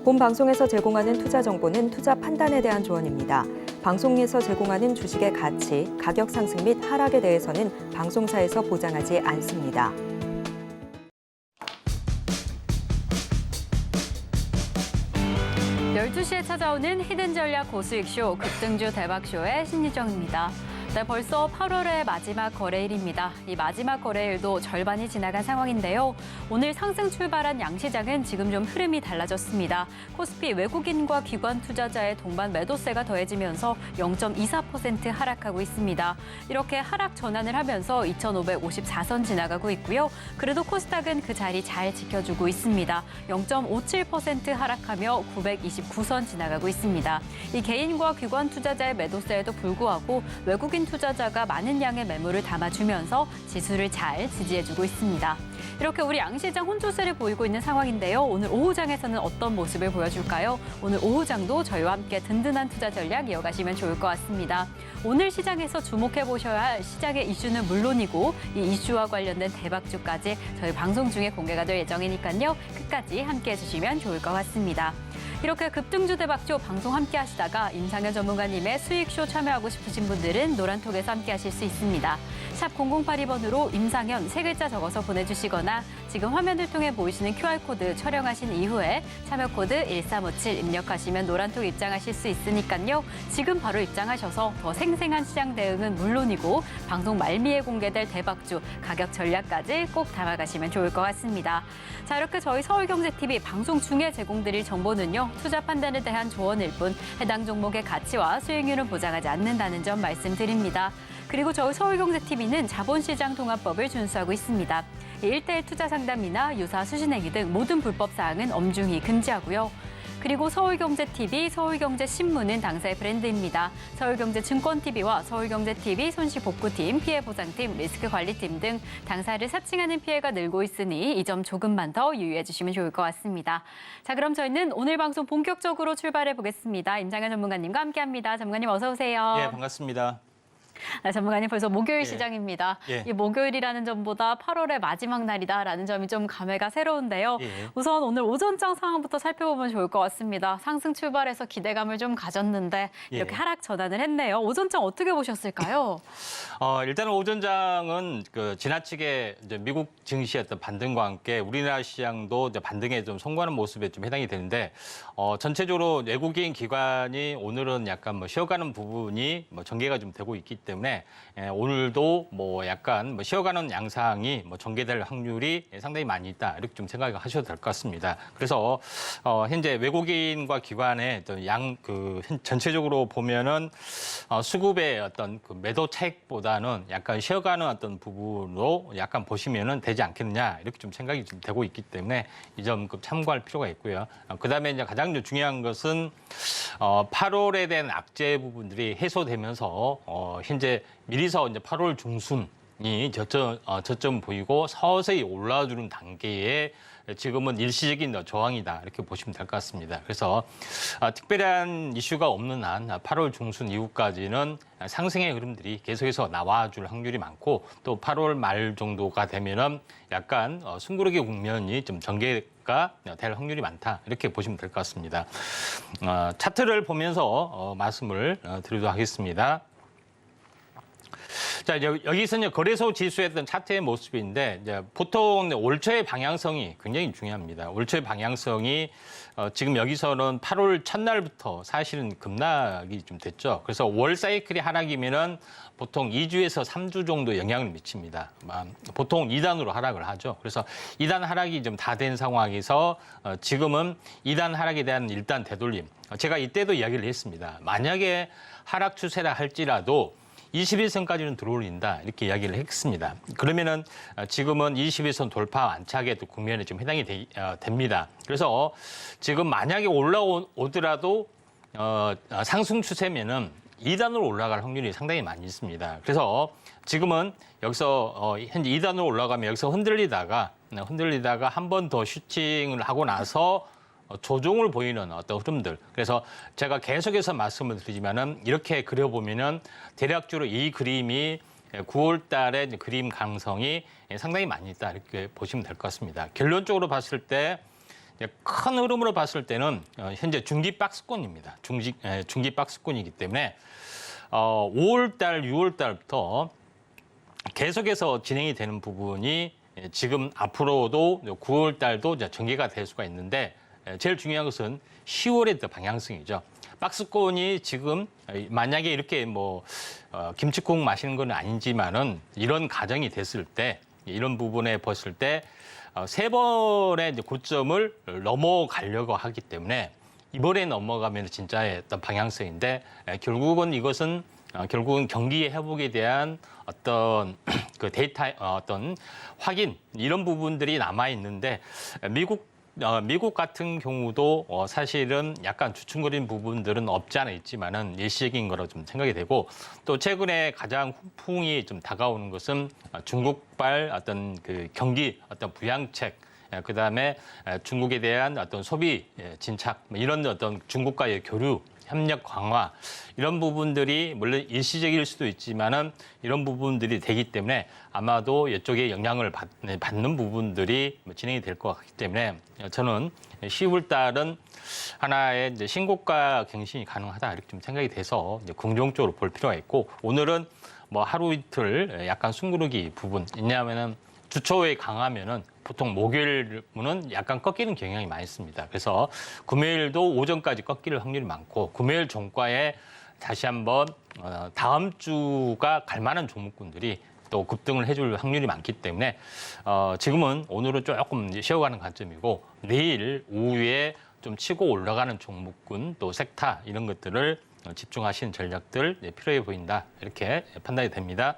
본 방송에서 제공하는 투자 정보는 투자 판단에 대한 조언입니다. 방송에서 제공하는 주식의 가치, 가격 상승 및 하락에 대해서는 방송사에서 보장하지 않습니다. 열두 시에 찾아오는 히든 전략 고수익쇼 급등주 대박쇼의 신유정입니다. 네, 벌써 8월의 마지막 거래일입니다. 이 마지막 거래일도 절반이 지나간 상황인데요. 오늘 상승 출발한 양시장은 지금 좀 흐름이 달라졌습니다. 코스피 외국인과 기관 투자자의 동반 매도세가 더해지면서 0.24% 하락하고 있습니다. 이렇게 하락 전환을 하면서 2,554선 지나가고 있고요. 그래도 코스닥은 그 자리 잘 지켜주고 있습니다. 0.57% 하락하며 929선 지나가고 있습니다. 이 개인과 기관 투자자의 매도세에도 불구하고 외국인 투자자가 많은 양의 매물을 담아주면서 지수를 잘 지지해주고 있습니다. 이렇게 우리 양시장 혼조세를 보이고 있는 상황인데요. 오늘 오후장에서는 어떤 모습을 보여줄까요? 오늘 오후장도 저희와 함께 든든한 투자 전략 이어가시면 좋을 것 같습니다. 오늘 시장에서 주목해보셔야 할 시장의 이슈는 물론이고 이 이슈와 관련된 대박주까지 저희 방송 중에 공개가 될 예정이니까요. 끝까지 함께해 주시면 좋을 것 같습니다. 이렇게 급등주 대박주 방송 함께 하시다가 임상현 전문가님의 수익쇼 참여하고 싶으신 분들은 노란톡에서 함께 하실 수 있습니다. 샵 0082번으로 임상현 3글자 적어서 보내주시거나 지금 화면을 통해 보이시는 QR코드 촬영하신 이후에 참여코드 1357 입력하시면 노란톡 입장하실 수 있으니까요. 지금 바로 입장하셔서 더 생생한 시장 대응은 물론이고 방송 말미에 공개될 대박주 가격 전략까지 꼭 담아가시면 좋을 것 같습니다. 자, 이렇게 저희 서울경제TV 방송 중에 제공드릴 정보는요. 투자 판단에 대한 조언일 뿐 해당 종목의 가치와 수익률은 보장하지 않는다는 점 말씀드립니다. 그리고 저희 서울경제TV는 자본시장 통합법을 준수하고 있습니다. 1:1 투자 상담이나 유사 수신행위 등 모든 불법 사항은 엄중히 금지하고요. 그리고 서울경제TV, 서울경제신문은 당사의 브랜드입니다. 서울경제증권TV와 서울경제TV 손실복구팀, 피해보상팀, 리스크관리팀 등 당사를 사칭하는 피해가 늘고 있으니 이 점 조금만 더 유의해 주시면 좋을 것 같습니다. 자, 그럼 저희는 오늘 방송 본격적으로 출발해 보겠습니다. 임상현 전문가님과 함께합니다. 전문가님 어서 오세요. 예, 반갑습니다. 네, 전문가님 벌써 목요일 예. 시장입니다. 예. 이 목요일이라는 점보다 8월의 마지막 날이다라는 점이 좀 감회가 새로운데요. 예. 우선 오늘 오전장 상황부터 살펴보면 좋을 것 같습니다. 상승 출발해서 기대감을 좀 가졌는데 이렇게 예. 하락 전환을 했네요. 오전장 어떻게 보셨을까요? 일단은 오전장은 지나치게 이제 미국 증시였던 반등과 함께 우리나라 시장도 이제 반등에 좀 성공하는 모습에 좀 해당이 되는데 전체적으로 외국인 기관이 오늘은 약간 쉬어가는 부분이 전개가 좀 되고 있기 때문에 오늘도 약간 쉬어가는 양상이 전개될 확률이 상당히 많이 있다 이렇게 좀 생각하셔도 될 것 같습니다. 그래서 현재 외국인과 기관의 전체적으로 보면은 수급의 어떤 매도 차익보다는 약간 쉬어가는 어떤 부분으로 약간 보시면은 되지 않겠느냐 이렇게 좀 생각이 좀 되고 있기 때문에 이 점 참고할 필요가 있고요. 그다음에 이제 가장 중요한 것은 8월에 대한 악재 부분들이 해소되면서 현재 미리서 이제 8월 중순이 저점 보이고 서서히 올라주는 단계에 지금은 일시적인 저항이다 이렇게 보시면 될 것 같습니다. 그래서 특별한 이슈가 없는 한 8월 중순 이후까지는 상승의 흐름들이 계속해서 나와줄 확률이 많고 또 8월 말 정도가 되면은 약간 숨고르기 국면이 좀 전개가 될 확률이 많다 이렇게 보시면 될 것 같습니다. 차트를 보면서 말씀을 드리도록 하겠습니다. 자, 여기서 이제 거래소 지수의 어떤 차트의 모습인데, 이제 보통 올 초의 방향성이 굉장히 중요합니다. 올 초의 방향성이 지금 여기서는 8월 첫날부터 사실은 급락이 좀 됐죠. 그래서 월 사이클이 하락이면은 보통 2주에서 3주 정도 영향을 미칩니다. 보통 2단으로 하락을 하죠. 그래서 2단 하락이 좀 다 된 상황에서 지금은 2단 하락에 대한 일단 되돌림. 제가 이때도 이야기를 했습니다. 만약에 하락 추세라 할지라도 21선까지는 들어올린다 이렇게 이야기를 했습니다. 그러면은 지금은 21선 돌파 안착의 국면에 좀 해당이 됩니다. 그래서 지금 만약에 올라오더라도 상승 추세면은 2단으로 올라갈 확률이 상당히 많이 있습니다. 그래서 지금은 여기서 현재 2단으로 올라가면 여기서 흔들리다가 한 번 더 슈팅을 하고 나서 조정을 보이는 어떤 흐름들. 그래서 제가 계속해서 말씀을 드리지만은 이렇게 그려보면은 대략적으로 이 그림이 9월 달에 그림 강성이 상당히 많이 있다 이렇게 보시면 될 것 같습니다. 결론적으로 봤을 때 큰 흐름으로 봤을 때는 현재 중기 박스권입니다. 중기 박스권이기 때문에 5월 달, 6월 달부터 계속해서 진행이 되는 부분이 지금 앞으로도 9월 달도 전개가 될 수가 있는데 제일 중요한 것은 10월의 방향성이죠. 박스권이 지금 만약에 이렇게 김치국 마시는 건 아니지만은 이런 가정이 됐을 때 이런 부분에 봤을 때 세 번의 고점을 넘어가려고 하기 때문에 이번에 넘어가면 진짜의 어떤 방향성인데 결국은 이것은 결국은 경기 회복에 대한 어떤 그 데이터 어떤 확인 이런 부분들이 남아 있는데 미국 같은 경우도 사실은 약간 주춤거리는 부분들은 없지 않아 있지만은 일시적인 거로 좀 생각이 되고 또 최근에 가장 후풍이 좀 다가오는 것은 중국발 어떤 그 경기 어떤 부양책 그다음에 중국에 대한 어떤 소비 진착 이런 어떤 중국과의 교류 협력 강화 이런 부분들이 물론 일시적일 수도 있지만은 이런 부분들이 되기 때문에 아마도 이쪽에 영향을 받는 부분들이 진행이 될 것 같기 때문에 저는 10월 달은 하나의 이제 신고가 갱신이 가능하다 이렇게 좀 생각이 돼서 이제 긍정적으로 볼 필요가 있고 오늘은 하루 이틀 약간 숨구르기 부분 왜냐하면은 주초에 강하면은 보통 목요일은 약간 꺾이는 경향이 많이 있습니다. 그래서 금요일도 오전까지 꺾일 확률이 많고 금요일 종가에 다시 한번 다음 주가 갈 만한 종목군들이 또 급등을 해줄 확률이 많기 때문에 지금은 오늘은 조금 쉬어가는 관점이고 내일 오후에 좀 치고 올라가는 종목군 또 섹터 이런 것들을 집중하시는 전략들 필요해 보인다 이렇게 판단이 됩니다.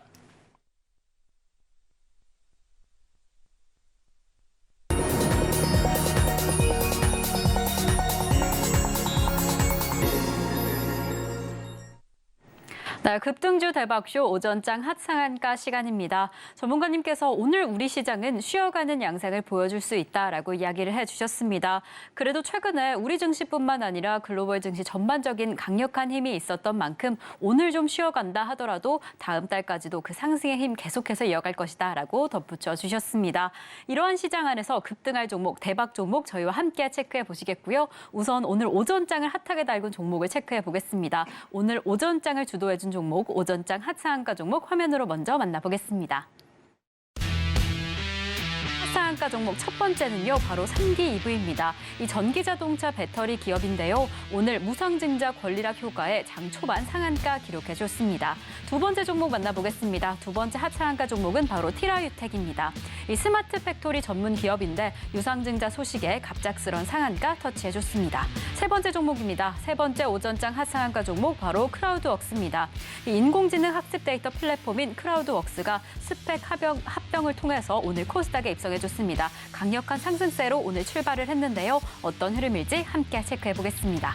네, 급등주 대박쇼 오전장 핫상한가 시간입니다. 전문가님께서 오늘 우리 시장은 쉬어가는 양상을 보여줄 수 있다라고 이야기를 해주셨습니다. 그래도 최근에 우리 증시뿐만 아니라 글로벌 증시 전반적인 강력한 힘이 있었던 만큼 오늘 좀 쉬어간다 하더라도 다음 달까지도 그 상승의 힘 계속해서 이어갈 것이다라고 덧붙여 주셨습니다. 이러한 시장 안에서 급등할 종목, 대박 종목 저희와 함께 체크해 보시겠고요. 우선 오늘 오전장을 핫하게 달군 종목을 체크해 보겠습니다. 오늘 오전장을 주도해 준 종목, 오전장 핫상한가 종목 화면으로 먼저 만나보겠습니다. 핫상한가 종목 첫 번째는요, 바로 3기 EV입니다. 이 전기자동차 배터리 기업인데요. 오늘 무상증자 권리락 효과에 장 초반 상한가 기록해줬습니다. 두 번째 종목 만나보겠습니다. 두 번째 핫상한가 종목은 바로 티라유텍입니다. 이 스마트 팩토리 전문 기업인데 유상증자 소식에 갑작스런 상한가 터치해줬습니다. 세 번째 종목입니다. 세 번째 오전장 핫상한가 종목 바로 크라우드웍스입니다. 이 인공지능 학습 데이터 플랫폼인 크라우드웍스가 스펙 합병을 통해서 오늘 코스닥에 입성해줬습니다. 강력한 상승세로 오늘 출발을 했는데요. 어떤 흐름일지 함께 체크해보겠습니다.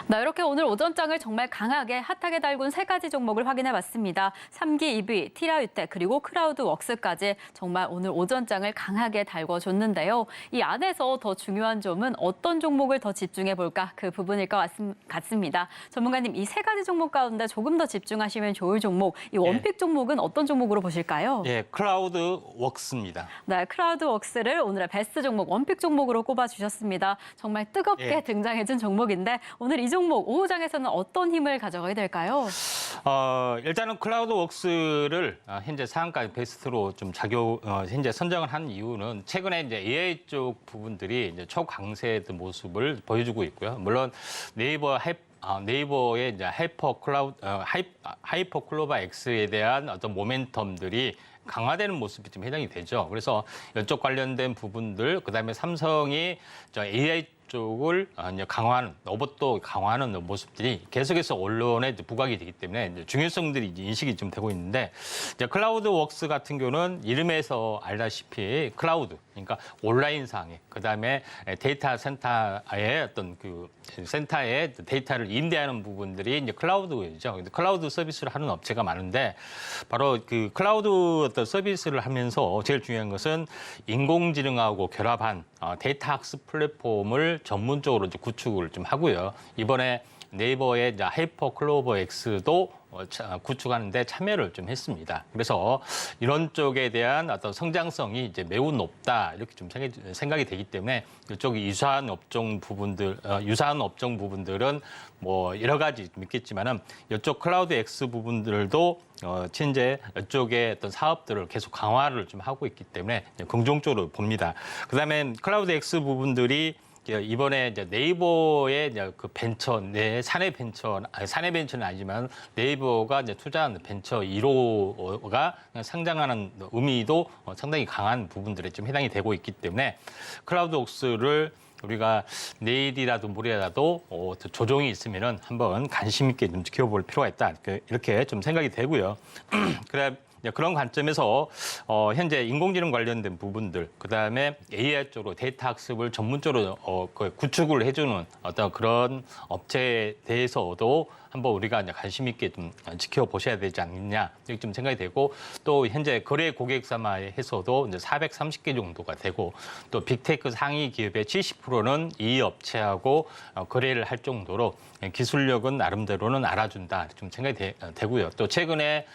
네, 이렇게 오늘 오전장을 정말 강하게 핫하게 달군 세 가지 종목을 확인해봤습니다. 3기 EV, 티라유텍 그리고 크라우드웍스까지 정말 오늘 오전장을 강하게 달궈줬는데요. 이 안에서 더 중요한 점은 어떤 종목을 더 집중해볼까 그 부분일 것 같습니다. 전문가님, 이 세 가지 종목 가운데 조금 더 집중하시면 좋을 종목, 이 원픽 종목은 어떤 종목으로 보실까요? 예, 크라우드웍스입니다. 네, 크라우드웍스를 오늘의 베스트 종목, 원픽 종목으로 꼽아주셨습니다. 정말 뜨겁게 등장해준 종목인데 오늘 이 종목 오후장에서는 어떤 힘을 가져가게 될까요? 일단은 클라우드웍스를 현재 상한가 베스트로 좀 현재 선정을 한 이유는 최근에 이제 AI 쪽 부분들이 이제 초강세의 모습을 보여주고 있고요. 물론 네이버의 이제 하이퍼 클로바 X에 대한 어떤 모멘텀들이 강화되는 모습이 좀 해당이 되죠. 그래서 이쪽 관련된 부분들, 그다음에 삼성이 AI 쪽을 강화하는, 로봇도 강화하는 모습들이 계속해서 언론에 부각이 되기 때문에 중요성들이 인식이 좀 되고 있는데, 이제 클라우드웍스 같은 경우는 이름에서 알다시피 클라우드, 그러니까 온라인상에, 그다음에 데이터 센터의 어떤 그 센터에 데이터를 임대하는 부분들이 이제 클라우드죠. 클라우드 서비스를 하는 업체가 많은데, 바로 그 클라우드 어떤 서비스를 하면서 제일 중요한 것은 인공지능하고 결합한 데이터 학습 플랫폼을 전문적으로 이제 구축을 좀 하고요. 이번에 네이버의 하이퍼 클로버 X도 구축하는데 참여를 좀 했습니다. 그래서 이런 쪽에 대한 어떤 성장성이 이제 매우 높다 이렇게 좀 생각이 되기 때문에 이쪽 유사한 업종 부분들은 뭐 여러 가지 좀 있겠지만은 이쪽 클라우드 X 부분들도 현재 이쪽의 어떤 사업들을 계속 강화를 좀 하고 있기 때문에 긍정적으로 봅니다. 그다음에 클라우드 X 부분들이 이번에 이제 네이버의 이제 그 벤처, 사내 벤처는 아니지만 네이버가 이제 투자한 벤처 1호가 상장하는 의미도 상당히 강한 부분들에 좀 해당이 되고 있기 때문에 클라우드 옥스를 우리가 내일이라도 모레라도 조정이 있으면은 한번 관심 있게 좀 지켜볼 필요가 있다 이렇게 좀 생각이 되고요. 그래. 그런 관점에서 현재 인공지능 관련된 부분들, 그다음에 AI 쪽으로 데이터 학습을 전문적으로 구축을 해주는 어떤 그런 업체에 대해서도 한번 우리가 이제 관심 있게 좀 지켜보셔야 되지 않느냐 이렇게 좀 생각이 되고, 또 현재 거래 고객사마에서도 이제 430개 정도가 되고, 또 빅테크 상위 기업의 70%는 이 업체하고 거래를 할 정도로 기술력은 나름대로는 알아준다 좀 생각이 되고요. 또 최근에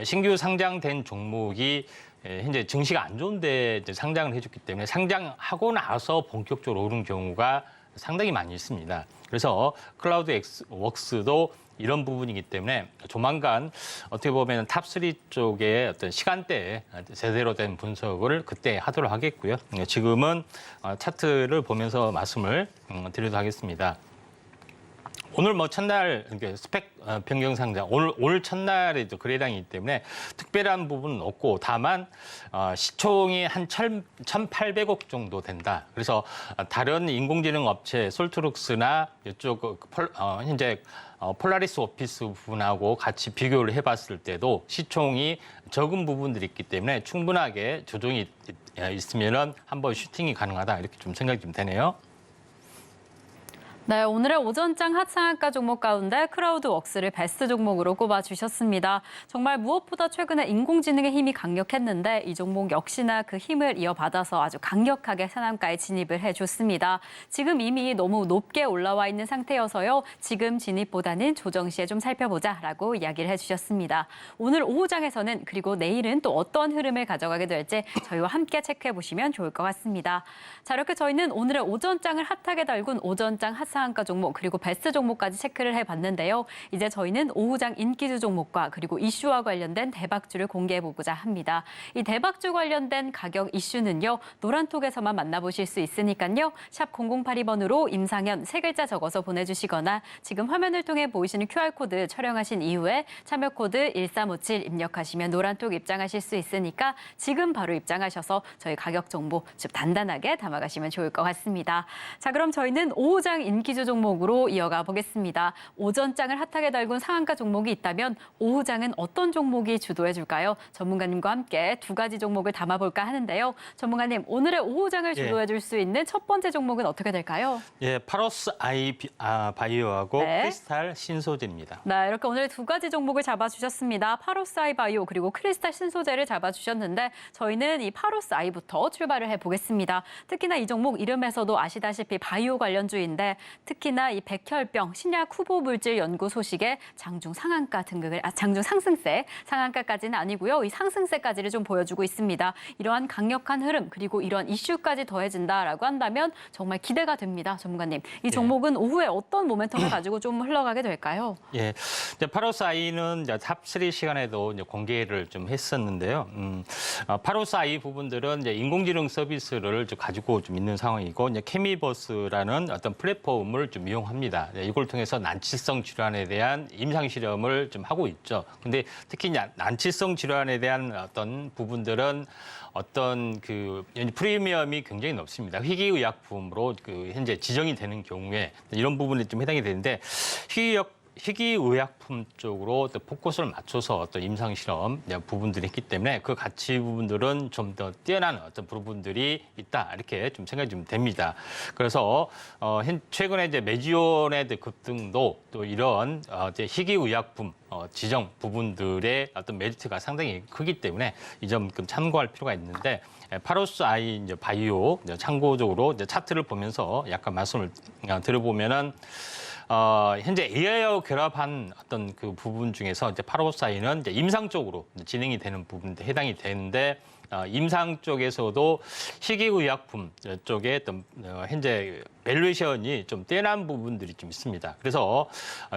신규 상장된 종목이 현재 증시가 안 좋은데 이제 상장을 해줬기 때문에 상장하고 나서 본격적으로 오른 경우가 상당히 많이 있습니다. 그래서 클라우드 웍스도 이런 부분이기 때문에 조만간 어떻게 보면 탑3 쪽의 어떤 시간대에 제대로 된 분석을 그때 하도록 하겠고요. 지금은 차트를 보면서 말씀을 드리도록 하겠습니다. 오늘 뭐 첫날 스펙 변경 상장, 오늘 첫날에 거래량이기 때문에 특별한 부분은 없고, 다만 시총이 한 1,800억 정도 된다. 그래서 다른 인공지능 업체 솔트룩스나 이쪽 현재 폴라리스 오피스 부분하고 같이 비교를 해봤을 때도 시총이 적은 부분들이 있기 때문에 충분하게 조정이 있으면은 한번 슈팅이 가능하다 이렇게 좀 생각이 좀 되네요. 네, 오늘의 오전장 하상한가 종목 가운데 클라우드 웍스를 베스트 종목으로 꼽아주셨습니다. 정말 무엇보다 최근에 인공지능의 힘이 강력했는데 이 종목 역시나 그 힘을 이어받아서 아주 강력하게 상한가에 진입을 해줬습니다. 지금 이미 너무 높게 올라와 있는 상태여서요. 지금 진입보다는 조정 시에 좀 살펴보자라고 이야기를 해주셨습니다. 오늘 오후장에서는 그리고 내일은 또 어떤 흐름을 가져가게 될지 저희와 함께 체크해보시면 좋을 것 같습니다. 자, 이렇게 저희는 오늘의 오전장을 핫하게 달군 오전장 하상한가 종목 그리고 베스트 종목까지 체크를 해봤는데요. 이제 저희는 오후장 인기주 종목과 그리고 이슈와 관련된 대박주를 공개해보고자 합니다. 이 대박주 관련된 가격 이슈는요. 노란톡에서만 만나보실 수 있으니까요. 샵 0082번으로 임상현 3글자 적어서 보내주시거나 지금 화면을 통해 보이시는 QR코드 촬영하신 이후에 참여코드 1357 입력하시면 노란톡 입장하실 수 있으니까 지금 바로 입장하셔서 저희 가격 정보 좀 단단하게 담아가시면 좋을 것 같습니다. 자, 그럼 저희는 오후장 인기주 종목으로 이어가 보겠습니다. 오전장을 핫하게 달군 상한가 종목이 있다면 오후장은 어떤 종목이 주도해 줄까요? 전문가님과 함께 두 가지 종목을 담아볼까 하는데요. 전문가님, 오늘의 오후장을 주도해 줄 수 있는 첫 번째 종목은 어떻게 될까요? 예, 파로스 아이 바이오하고 크리스탈 신소재입니다. 네, 이렇게 오늘 두 가지 종목을 잡아주셨습니다. 파로스 아이 바이오 그리고 크리스탈 신소재를 잡아주셨는데 저희는 이 파로스 아이부터 출발을 해보겠습니다. 특히나 이 종목 이름에서도 아시다시피 바이오 관련주인데 특히나 이 백혈병 신약 후보 물질 연구 소식에 장중 상한가 장중 상승세, 상한가까지는 아니고요. 이 상승세까지를 좀 보여주고 있습니다. 이러한 강력한 흐름 그리고 이러한 이슈까지 더해진다라고 한다면 정말 기대가 됩니다. 전문가님, 이 종목은 오후에 어떤 모멘텀을 가지고 좀 흘러가게 될까요? 예, 파로스 아이는 탑3 시간에도 이제 공개를 좀 했었는데요. 파로스 아이 부분들은 이제 인공지능 서비스를 가지고 좀 있는 상황이고, 이제 케미버스라는 어떤 플랫폼을 좀 이용합니다. 이걸 통해서 난치성 질환에 대한 임상 실험을 좀 하고 있죠. 근데 특히 난치성 질환에 대한 어떤 부분들은 어떤 그 프리미엄이 굉장히 높습니다. 희귀의약품으로 현재 지정이 되는 경우에 이런 부분이 좀 해당이 되는데, 희귀의약품 쪽으로 또 포커스를 맞춰서 어떤 임상실험 부분들이 있기 때문에 그 가치 부분들은 좀 더 뛰어난 어떤 부분들이 있다 이렇게 좀 생각이 좀 됩니다. 그래서 최근에 이제 메지온의 급등도 또 이런 이제 희귀의약품 지정 부분들의 어떤 메리트가 상당히 크기 때문에 이 점 참고할 필요가 있는데, 파로스 아이 이제 바이오 참고적으로 이제 차트를 보면서 약간 말씀을 드려보면은. 현재 AI와 결합한 어떤 그 부분 중에서 이제 854E는 이제 임상 쪽으로 진행이 되는 부분에 해당이 되는데 임상 쪽에서도 희귀의약품 쪽에 어떤 현재 밸류에이션이 좀 뛰어난 부분들이 좀 있습니다. 그래서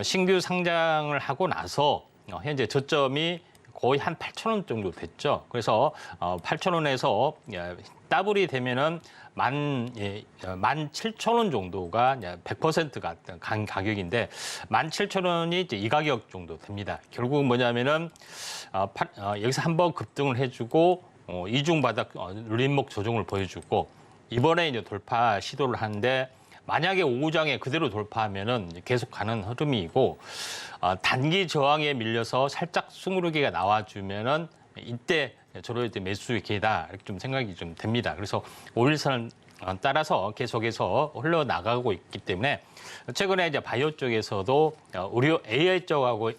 신규 상장을 하고 나서 현재 저점이 거의 한 8,000원 정도 됐죠. 그래서 8,000원에서 더블이 되면은 17,000원 정도가 100%가 간 가격인데 17,000원이 이제 이 가격 정도 됩니다. 결국은 뭐냐면은 여기서 한번 급등을 해주고 이중 바닥 눌림목 조정을 보여주고 이번에 이제 돌파 시도를 하는데 만약에 5장에 그대로 돌파하면은 계속 가는 흐름이고 단기 저항에 밀려서 살짝 스무르기가 나와주면은 이때 저로 이제 매수 기회다 이렇게 좀 생각이 좀 됩니다. 그래서 5일선을 따라서 계속해서 흘러나가고 있기 때문에 최근에 이제 바이오 쪽에서도 의료 AI 쪽하고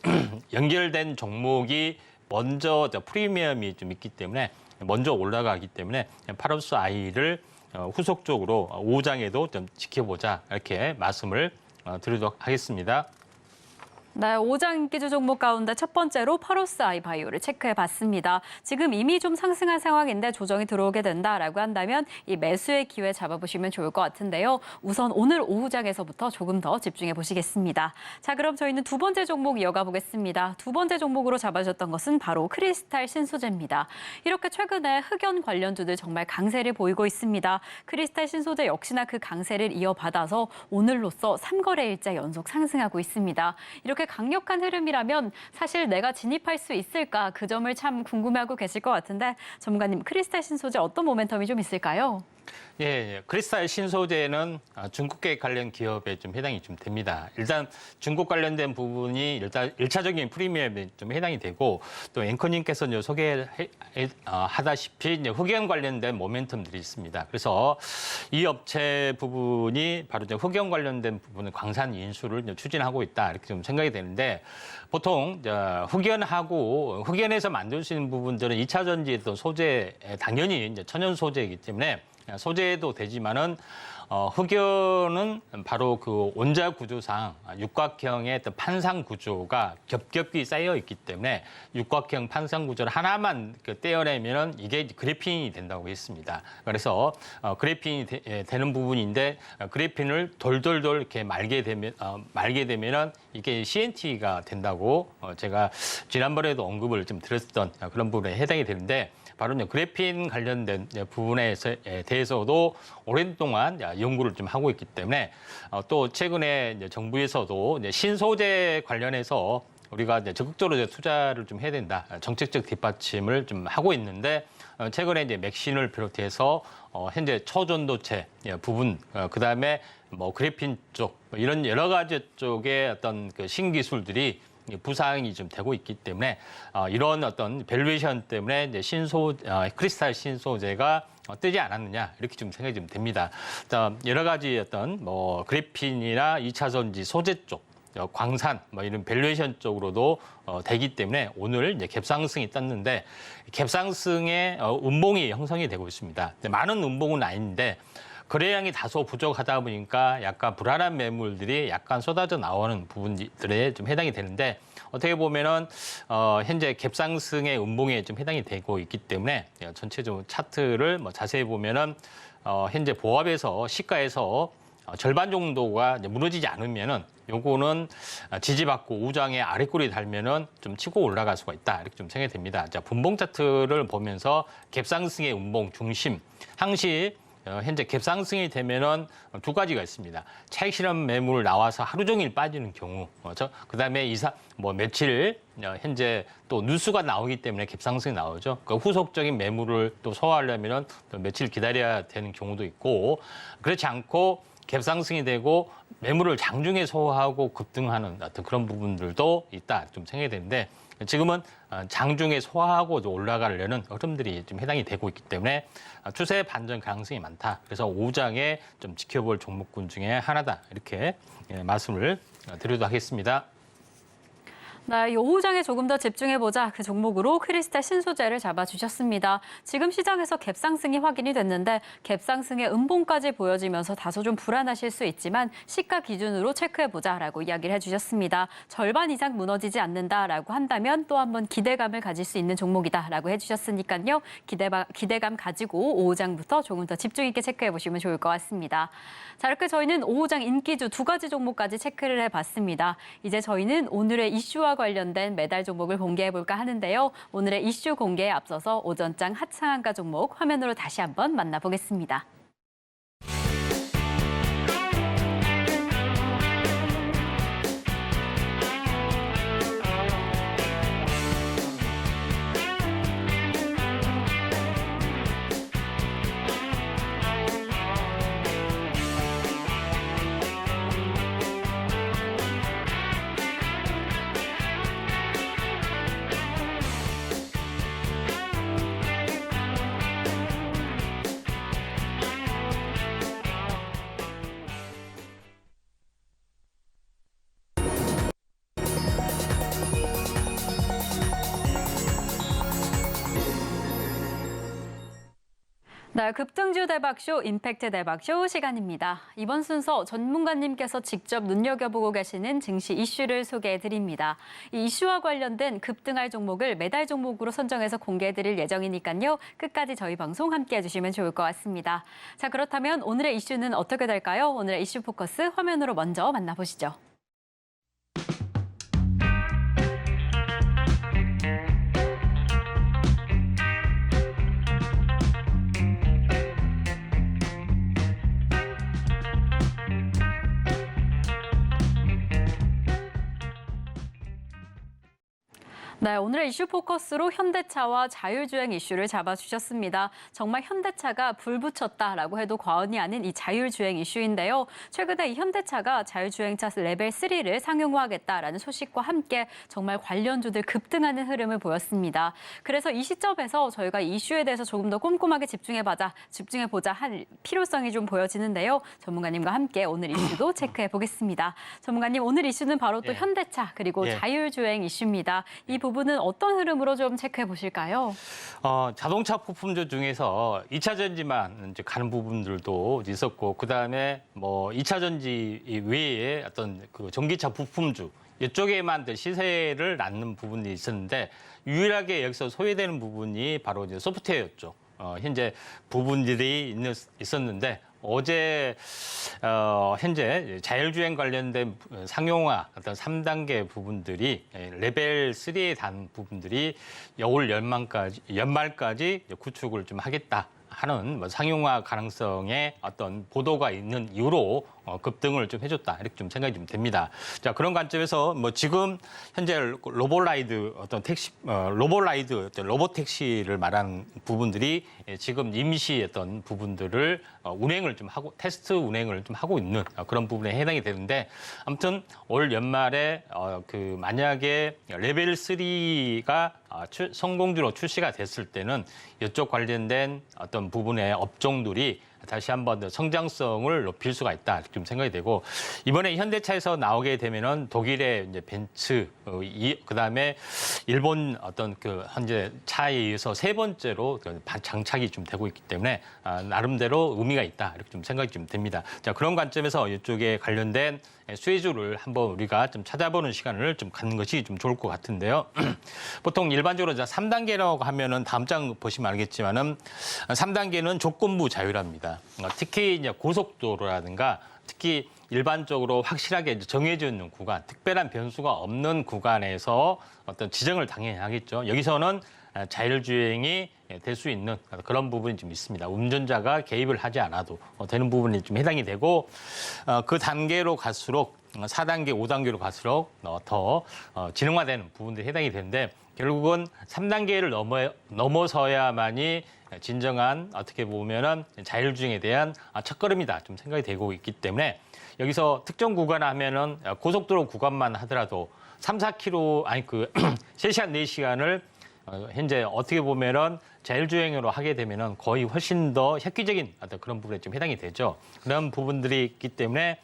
연결된 종목이 먼저 프리미엄이 좀 있기 때문에 먼저 올라가기 때문에 파로스 아이를 후속적으로 5장에도 좀 지켜보자 이렇게 말씀을 드리도록 하겠습니다. 네, 5장 인기주 종목 가운데 첫 번째로 파로스 아이바이오를 체크해봤습니다. 지금 이미 좀 상승한 상황인데 조정이 들어오게 된다라고 한다면 이 매수의 기회 잡아보시면 좋을 것 같은데요. 우선 오늘 오후장에서부터 조금 더 집중해 보시겠습니다. 자, 그럼 저희는 두 번째 종목 이어가 보겠습니다. 두 번째 종목으로 잡아주셨던 것은 바로 크리스탈 신소재입니다. 이렇게 최근에 흑연 관련주들 정말 강세를 보이고 있습니다. 크리스탈 신소재 역시나 그 강세를 이어받아서 오늘로써 3거래일째 연속 상승하고 있습니다. 이렇게 강력한 흐름이라면 사실 내가 진입할 수 있을까 그 점을 참 궁금해하고 계실 것 같은데 전문가님 크리스탈 신소재 어떤 모멘텀이 좀 있을까요? 예, 크리스탈 신소재는 중국계 관련 기업에 좀 해당이 좀 됩니다. 일단 중국 관련된 부분이 일단 1차적인 프리미엄에 좀 해당이 되고 또 앵커님께서 이제 소개하다시피 이제 흑연 관련된 모멘텀들이 있습니다. 그래서 이 업체 부분이 바로 이제 흑연 관련된 부분은 광산 인수를 이제 추진하고 있다 이렇게 좀 생각이 되는데 보통 흑연에서 만들 수 있는 부분들은 2차 전지의 또 소재 당연히 이제 천연 소재이기 때문에 소재도 되지만은 흑연은 바로 그 원자 구조상 육각형의 어떤 판상 구조가 겹겹이 쌓여 있기 때문에 육각형 판상 구조를 하나만 떼어내면은 이게 그래핀이 된다고 했습니다. 그래서 그래핀이 되는 부분인데 그래핀을 돌돌돌 이렇게 말게 되면은 이게 CNT가 된다고 제가 지난번에도 언급을 좀 드렸던 그런 부분에 해당이 되는데. 바로 그래핀 관련된 부분에 대해서도 오랜 동안 연구를 좀 하고 있기 때문에 또 최근에 정부에서도 신소재 관련해서 우리가 적극적으로 투자를 좀 해야 된다. 정책적 뒷받침을 좀 하고 있는데 최근에 맥신을 비롯해서 현재 초전도체 부분 그다음에 뭐 그래핀 쪽 이런 여러 가지 쪽의 어떤 그 신기술들이 부상이 좀 되고 있기 때문에 이런 어떤 밸류에이션 때문에 이제 크리스탈 신소재가 뜨지 않았느냐 이렇게 좀 생각이 좀 됩니다. 여러 가지 어떤 뭐 그래핀이나 2차 전지 소재 쪽 광산 뭐 이런 밸류에이션 쪽으로도 되기 때문에 오늘 이제 갭상승이 떴는데 갭상승의 음봉이 형성이 되고 있습니다. 많은 음봉은 아닌데 거래량이 다소 부족하다 보니까 약간 불안한 매물들이 약간 쏟아져 나오는 부분들에 좀 해당이 되는데 어떻게 보면은 현재 갭상승의 음봉에 좀 해당이 되고 있기 때문에 전체적으로 차트를 뭐 자세히 보면은 현재 보합에서 시가에서 절반 정도가 무너지지 않으면은 요거는 지지받고 우장의 아래꼬리 달면은 좀 치고 올라갈 수가 있다 이렇게 좀 생각이 됩니다. 자, 분봉 차트를 보면서 갭상승의 음봉 중심 항시 현재 갭상승이 되면은 두 가지가 있습니다. 차익 실현 매물 나와서 하루 종일 빠지는 경우, 그다음에 며칠 현재 또 뉴스가 나오기 때문에 갭상승이 나오죠. 그 후속적인 매물을 또 소화하려면은 또 며칠 기다려야 되는 경우도 있고, 그렇지 않고 갭상승이 되고 매물을 장중에 소화하고 급등하는 어떤 그런 부분들도 있다 좀 생각이 되는데. 지금은 장중에 소화하고 올라가려는 흐름들이 좀 해당이 되고 있기 때문에 추세 반전 가능성이 많다. 그래서 5장에 좀 지켜볼 종목군 중에 하나다. 이렇게 말씀을 드리도록 하겠습니다. 네, 이 오후장에 조금 더 집중해보자. 그 종목으로 크리스탈 신소재를 잡아주셨습니다. 지금 시장에서 갭상승이 확인이 됐는데 갭상승의 음봉까지 보여지면서 다소 좀 불안하실 수 있지만 시가 기준으로 체크해보자라고 이야기를 해주셨습니다. 절반 이상 무너지지 않는다라고 한다면 또 한번 기대감을 가질 수 있는 종목이다라고 해주셨으니까요. 기대감 가지고 오후장부터 조금 더 집중 있게 체크해보시면 좋을 것 같습니다. 자, 이렇게 저희는 오후장 인기주 2가지 종목까지 체크를 해봤습니다. 이제 저희는 오늘의 이슈와 관련된 매달 종목을 공개해볼까 하는데요. 오늘의 이슈 공개에 앞서서 오전장 핫상한가 종목 화면으로 다시 한번 만나보겠습니다. 네, 급등주 대박쇼, 임팩트 대박쇼 시간입니다. 이번 순서 전문가님께서 직접 눈여겨보고 계시는 증시 이슈를 소개해드립니다. 이 이슈와 관련된 급등할 종목을 매달 종목으로 선정해서 공개해드릴 예정이니까요. 끝까지 저희 방송 함께해 주시면 좋을 것 같습니다. 자, 그렇다면 오늘의 이슈는 어떻게 될까요? 오늘의 이슈 포커스 화면으로 먼저 만나보시죠. 네, 오늘의 이슈 포커스로 현대차와 자율주행 이슈를 잡아주셨습니다. 정말 현대차가 불 붙였다라고 해도 과언이 아닌 이 자율주행 이슈인데요. 최근에 이 현대차가 자율주행차 레벨 3를 상용화하겠다라는 소식과 함께 정말 관련주들 급등하는 흐름을 보였습니다. 그래서 이 시점에서 저희가 이 이슈에 대해서 조금 더 꼼꼼하게 집중해보자 할 필요성이 좀 보여지는데요. 전문가님과 함께 오늘 이슈도 체크해 보겠습니다. 전문가님, 오늘 이슈는 바로 또 현대차 그리고 자율주행 이슈입니다. 이 부분은 어떤 흐름으로 좀 체크해 보실까요? 자동차 부품주 중에서 2차 전지만 이제 가는 부분들도 있었고, 그다음에 뭐 2차 전지 외에 어떤 그 전기차 부품주 이쪽에만 시세를 낳는 부분이 있었는데, 유일하게 여기서 소외되는 부분이 바로 이제 소프트웨어였죠. 현재 부분들이 있었는데, 어제 현재 자율주행 관련된 상용화 어떤 3단계 부분들이 레벨 3에 단 부분들이 올 연말까지 구축을 좀 하겠다 하는 상용화 가능성의 어떤 보도가 있는 이유로 급등을 좀 해줬다, 이렇게 좀 생각이 좀 됩니다. 자, 그런 관점에서 뭐 지금 현재 로봇라이드 어떤 로봇 택시를 말하는 부분들이 지금 임시 어떤 부분들을 운행을 좀 하고 테스트 운행을 좀 하고 있는 그런 부분에 해당이 되는데, 아무튼 올 연말에 그 만약에 레벨 3가 성공적으로 출시가 됐을 때는 이쪽 관련된 어떤 부분의 업종들이 다시 한번 더 성장성을 높일 수가 있다, 이렇게 좀 생각이 되고, 이번에 현대차에서 나오게 되면은 독일의 이제 벤츠, 그다음에 일본 어떤 그 현재 차에 의해서 3번째로 장착이 좀 되고 있기 때문에 나름대로 의미가 있다, 이렇게 좀 생각이 좀 됩니다. 자, 그런 관점에서 이쪽에 관련된 수혜주를 한번 우리가 좀 찾아보는 시간을 좀 갖는 것이 좀 좋을 것 같은데요. 보통 일반적으로 3단계라고 하면은 다음 장 보시면 알겠지만은 3단계는 조건부 자율화입니다. 특히 이제 고속도로라든가 특히 일반적으로 확실하게 이제 정해져 있는 구간, 특별한 변수가 없는 구간에서 어떤 지정을 당연히 하겠죠. 여기서는 자율주행이 될 수 있는 그런 부분이 좀 있습니다. 운전자가 개입을 하지 않아도 되는 부분이 좀 해당이 되고, 그 단계로 갈수록 4단계, 5단계로 갈수록 더 지능화되는 부분들이 해당이 되는데, 결국은 3단계를 넘어서야만이 진정한 어떻게 보면은 자율주행에 대한 첫걸음이다 좀 생각이 되고 있기 때문에, 여기서 특정 구간 하면은 고속도로 구간만 하더라도 3-4km, 3시간, 4시간을 현재 어떻게 보면은 자율주행으로 하게 되면은 거의 훨씬 더 획기적인 어떤 그런 부분에 좀 해당이 되죠. 그런 부분들이 있기 때문에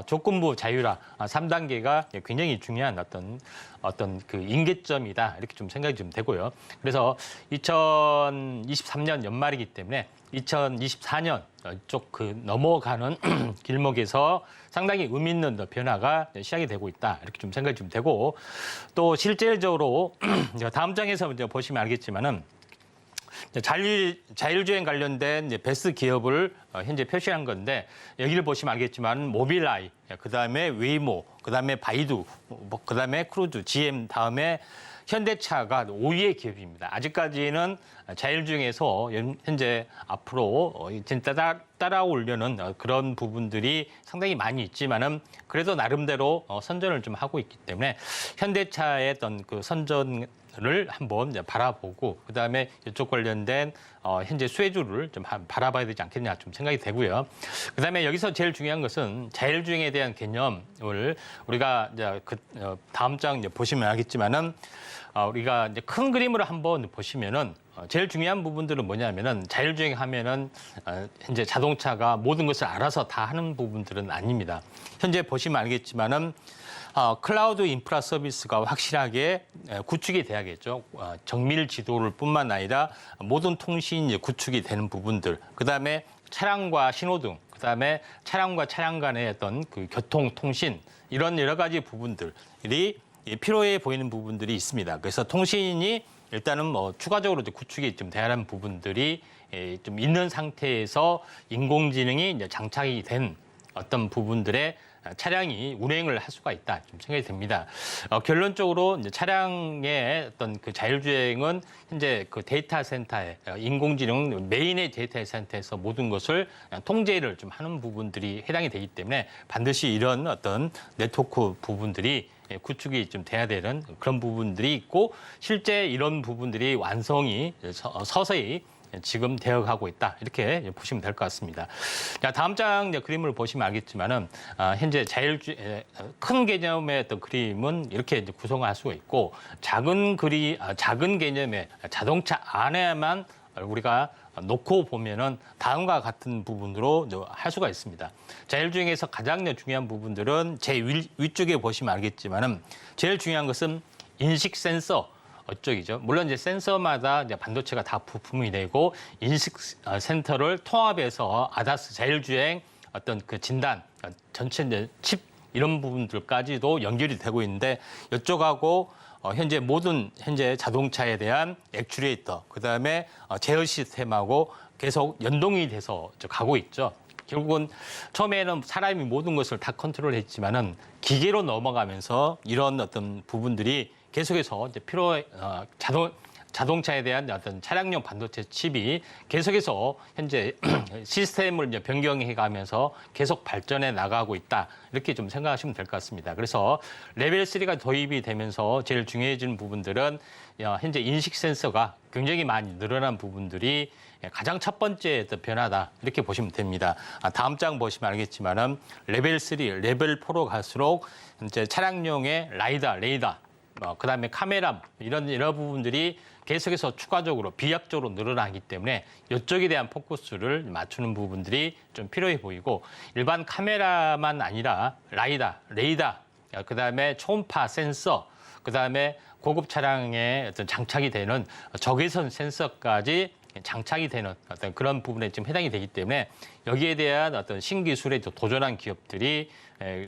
조건부 자율화 3단계가 굉장히 중요한 어떤 그 임계점이다 이렇게 좀 생각이 좀 되고요. 그래서 2023년 연말이기 때문에 2024년 쪽 그 넘어가는 길목에서 상당히 의미 있는 변화가 시작이 되고 있다 이렇게 좀 생각이 좀 되고 또 실질적으로 다음 장에서 이제 보시면 알겠지만은 자율주행 관련된 이제 베스트 기업을 현재 표시한 건데 여기를 보시면 알겠지만 모빌아이, 그다음에 웨이모, 그다음에 바이두, 그다음에 크루즈, GM 다음에 현대차가 5위의 기업입니다. 아직까지는 자율주행에서 현재 앞으로 진짜 따라오려는 그런 부분들이 상당히 많이 있지만은 그래도 나름대로 선전을 좀 하고 있기 때문에 현대차의 어떤 그 선전을 한번 이제 바라보고 그다음에 이쪽 관련된 현재 수혜주를 좀 바라봐야 되지 않겠냐 좀 생각이 되고요. 그다음에 여기서 제일 중요한 것은 자율주행에 대한 개념을 우리가 이제 다음 장 이제 보시면 알겠지만은 우리가 이제 큰 그림으로 한번 보시면은 제일 중요한 부분들은 뭐냐면은 자율주행 하면은 현재 자동차가 모든 것을 알아서 다 하는 부분들은 아닙니다. 현재 보시면 알겠지만은 클라우드 인프라 서비스가 확실하게 구축이 돼야겠죠. 정밀 지도를 뿐만 아니라 모든 통신이 구축이 되는 부분들, 그다음에 차량과 신호등, 그다음에 차량과 차량 간의 어떤 그 교통 통신 이런 여러 가지 부분들이 필요해 보이는 부분들이 있습니다. 그래서 통신이 일단은 뭐 추가적으로 구축이 좀 돼야 하는 부분들이 좀 있는 상태에서 인공지능이 이제 장착이 된 어떤 부분들의 차량이 운행을 할 수가 있다 좀 생각이 듭니다. 결론적으로 이제 차량의 어떤 그 자율주행은 현재 그 데이터 센터에 인공지능 메인의 데이터 센터에서 모든 것을 통제를 좀 하는 부분들이 해당이 되기 때문에 반드시 이런 어떤 네트워크 부분들이 구축이 좀 돼야 되는 그런 부분들이 있고 실제 이런 부분들이 완성이 서서히 지금 되어가고 있다 이렇게 보시면 될 것 같습니다. 자, 다음 장 그림을 보시면 알겠지만은 현재 큰 개념의 어떤 그림은 이렇게 이제 구성할 수가 있고 작은 개념의 자동차 안에만 우리가 놓고 보면은 다음과 같은 부분으로 할 수가 있습니다. 자율주행에서 가장 중요한 부분들은 제 위쪽에 보시면 알겠지만은 제일 중요한 것은 인식 센서 쪽이죠. 물론 이제 센서마다 이제 반도체가 다 부품이 되고 인식 센터를 통합해서 아다스 자율주행 어떤 그 진단 전체 이제 칩 이런 부분들까지도 연결이 되고 있는데 이쪽하고 현재 모든 현재 자동차에 대한 액추에이터 그다음에 제어 시스템하고 계속 연동이 돼서 가고 있죠. 결국은 처음에는 사람이 모든 것을 다 컨트롤했지만은 기계로 넘어가면서 이런 어떤 부분들이 계속해서 이제 자동차에 대한 어떤 차량용 반도체 칩이 계속해서 현재 시스템을 이제 변경해가면서 계속 발전해 나가고 있다 이렇게 좀 생각하시면 될 것 같습니다. 그래서 레벨 3가 도입이 되면서 제일 중요해지는 부분들은 현재 인식 센서가 굉장히 많이 늘어난 부분들이 가장 첫 번째 변화다 이렇게 보시면 됩니다. 다음 장 보시면 알겠지만은 레벨 3, 레벨 4로 갈수록 이제 차량용의 레이더 그다음에 카메라 이런 여러 부분들이 계속해서 추가적으로 비약적으로 늘어나기 때문에 이쪽에 대한 포커스를 맞추는 부분들이 좀 필요해 보이고 일반 카메라만 아니라 레이더 그다음에 초음파 센서 그다음에 고급 차량에 어떤 장착이 되는 적외선 센서까지 장착이 되는 어떤 그런 부분에 지금 해당이 되기 때문에 여기에 대한 어떤 신기술에 도전한 기업들이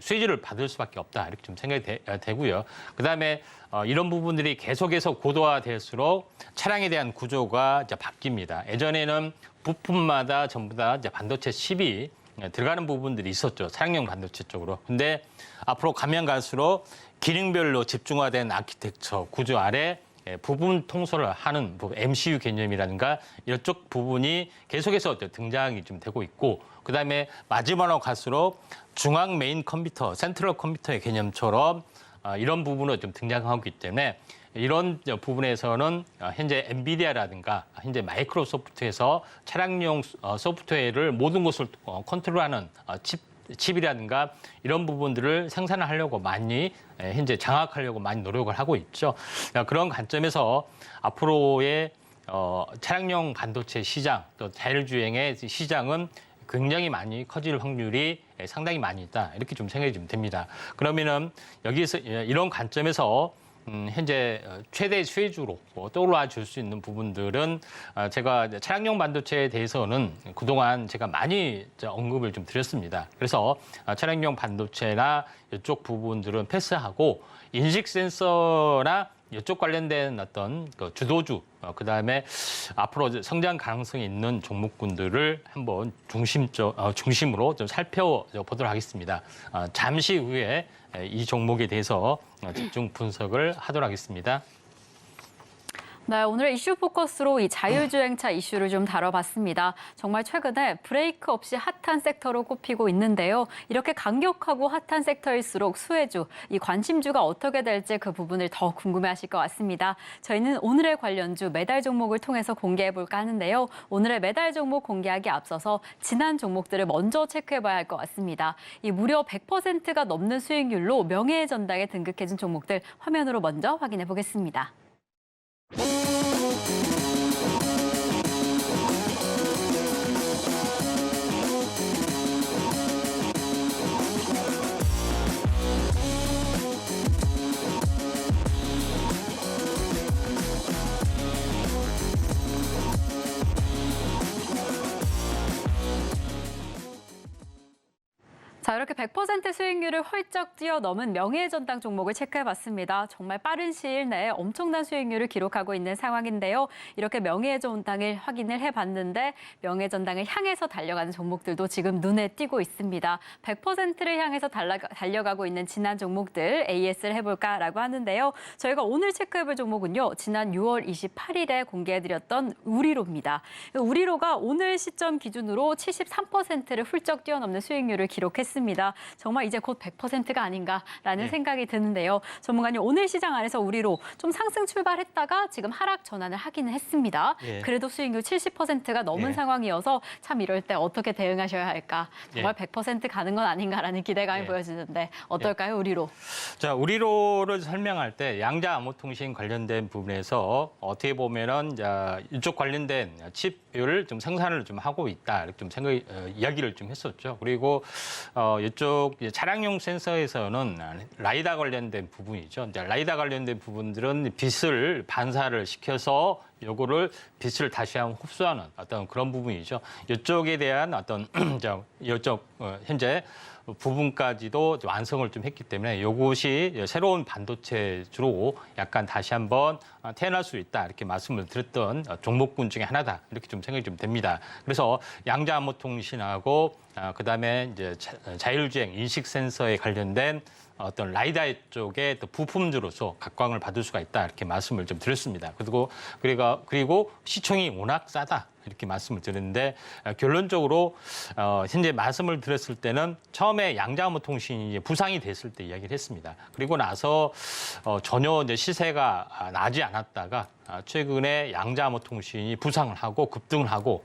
수혜주를 받을 수밖에 없다 이렇게 좀 생각이 되고요. 그다음에 이런 부분들이 계속해서 고도화될수록 차량에 대한 구조가 이제 바뀝니다. 예전에는 부품마다 전부 다 이제 반도체 칩이 들어가는 부분들이 있었죠. 차량용 반도체 쪽으로. 근데 앞으로 가면 갈수록 기능별로 집중화된 아키텍처 구조 아래 부분 통솔을 하는 MCU 개념이라든가 이쪽 부분이 계속해서 등장이 좀 되고 있고 그다음에 마지막으로 갈수록 중앙 메인 컴퓨터, 센트럴 컴퓨터의 개념처럼 이런 부분으로 좀 등장하고 있기 때문에 이런 부분에서는 현재 엔비디아라든가 현재 마이크로소프트에서 차량용 소프트웨어를 모든 것을 컨트롤하는 칩이라든가 이런 부분들을 생산하려고 많이 현재 장악하려고 많이 노력을 하고 있죠. 그런 관점에서 앞으로의 차량용 반도체 시장 또 자율주행의 시장은 굉장히 많이 커질 확률이 상당히 많이 있다. 이렇게 좀 생각이 좀 됩니다. 그러면은 여기서 이런 관점에서 현재 최대 수혜주로 떠올라 줄 수 있는 부분들은 제가 차량용 반도체에 대해서는 그동안 제가 많이 언급을 좀 드렸습니다. 그래서 차량용 반도체나 이쪽 부분들은 패스하고 인식 센서나 이쪽 관련된 어떤 그 주도주, 그다음에 앞으로 성장 가능성이 있는 종목군들을 한번 중심으로 좀 살펴보도록 하겠습니다. 잠시 후에 이 종목에 대해서 집중 분석을 하도록 하겠습니다. 네, 오늘 이슈 포커스로 이 자율주행차 이슈를 좀 다뤄봤습니다. 정말 최근에 브레이크 없이 핫한 섹터로 꼽히고 있는데요. 이렇게 강력하고 핫한 섹터일수록 수혜주, 이 관심주가 어떻게 될지 그 부분을 더 궁금해하실 것 같습니다. 저희는 오늘의 관련주 매달 종목을 통해서 공개해볼까 하는데요. 오늘의 매달 종목 공개하기 앞서서 지난 종목들을 먼저 체크해봐야 할 것 같습니다. 이 무려 100%가 넘는 수익률로 명예의 전당에 등극해준 종목들 화면으로 먼저 확인해 보겠습니다. 자, 이렇게 100% 수익률을 훌쩍 뛰어넘은 명예의 전당 종목을 체크해봤습니다. 정말 빠른 시일 내에 엄청난 수익률을 기록하고 있는 상황인데요. 이렇게 명예의 전당을 확인을 해봤는데 명예의 전당을 향해서 달려가는 종목들도 지금 눈에 띄고 있습니다. 100%를 향해서 달려가고 있는 지난 종목들 AS를 해볼까라고 하는데요. 저희가 오늘 체크해볼 종목은요. 지난 6월 28일에 공개해드렸던 우리로입니다. 우리로가 오늘 시점 기준으로 73%를 훌쩍 뛰어넘는 수익률을 기록했습니다. 정말 이제 곧 100%가 아닌가라는 생각이 드는데요. 전문가님, 오늘 시장 안에서 우리로 좀 상승 출발했다가 지금 하락 전환을 하기는 했습니다. 그래도 수익률 70%가 넘은 상황이어서 참 이럴 때 어떻게 대응하셔야 할까? 정말 100% 가는 건 아닌가라는 기대감이 보여지는데 어떨까요, 우리로? 자, 우리로를 설명할 때 양자 암호통신 관련된 부분에서 어떻게 보면은 이쪽 관련된 칩을 좀 생산을 좀 하고 있다 이렇게 좀 이야기를 좀 했었죠. 그리고 이쪽 차량용 센서에서는 라이다 관련된 부분이죠. 이제 라이다 관련된 부분들은 빛을 반사를 시켜서 요거를 빛을 다시 한번 흡수하는 어떤 그런 부분이죠. 이쪽에 대한 어떤 이쪽 현재 부분까지도 완성을 좀 했기 때문에 이것이 새로운 반도체주로 약간 다시 한번 태어날 수 있다 이렇게 말씀을 드렸던 종목군 중에 하나다 이렇게 좀 생각이 좀 됩니다. 그래서 양자암호통신하고 그다음에 이제 자율주행 인식 센서에 관련된 어떤 라이다 쪽의 또 부품주로서 각광을 받을 수가 있다 이렇게 말씀을 좀 드렸습니다. 그리고 시총이 워낙 싸다 이렇게 말씀을 드렸는데 결론적으로 현재 말씀을 드렸을 때는 처음에 양자암호통신이 부상이 됐을 때 이야기를 했습니다. 그리고 나서 전혀 이제 시세가 나지 않았다가 최근에 양자암호통신이 부상을 하고 급등을 하고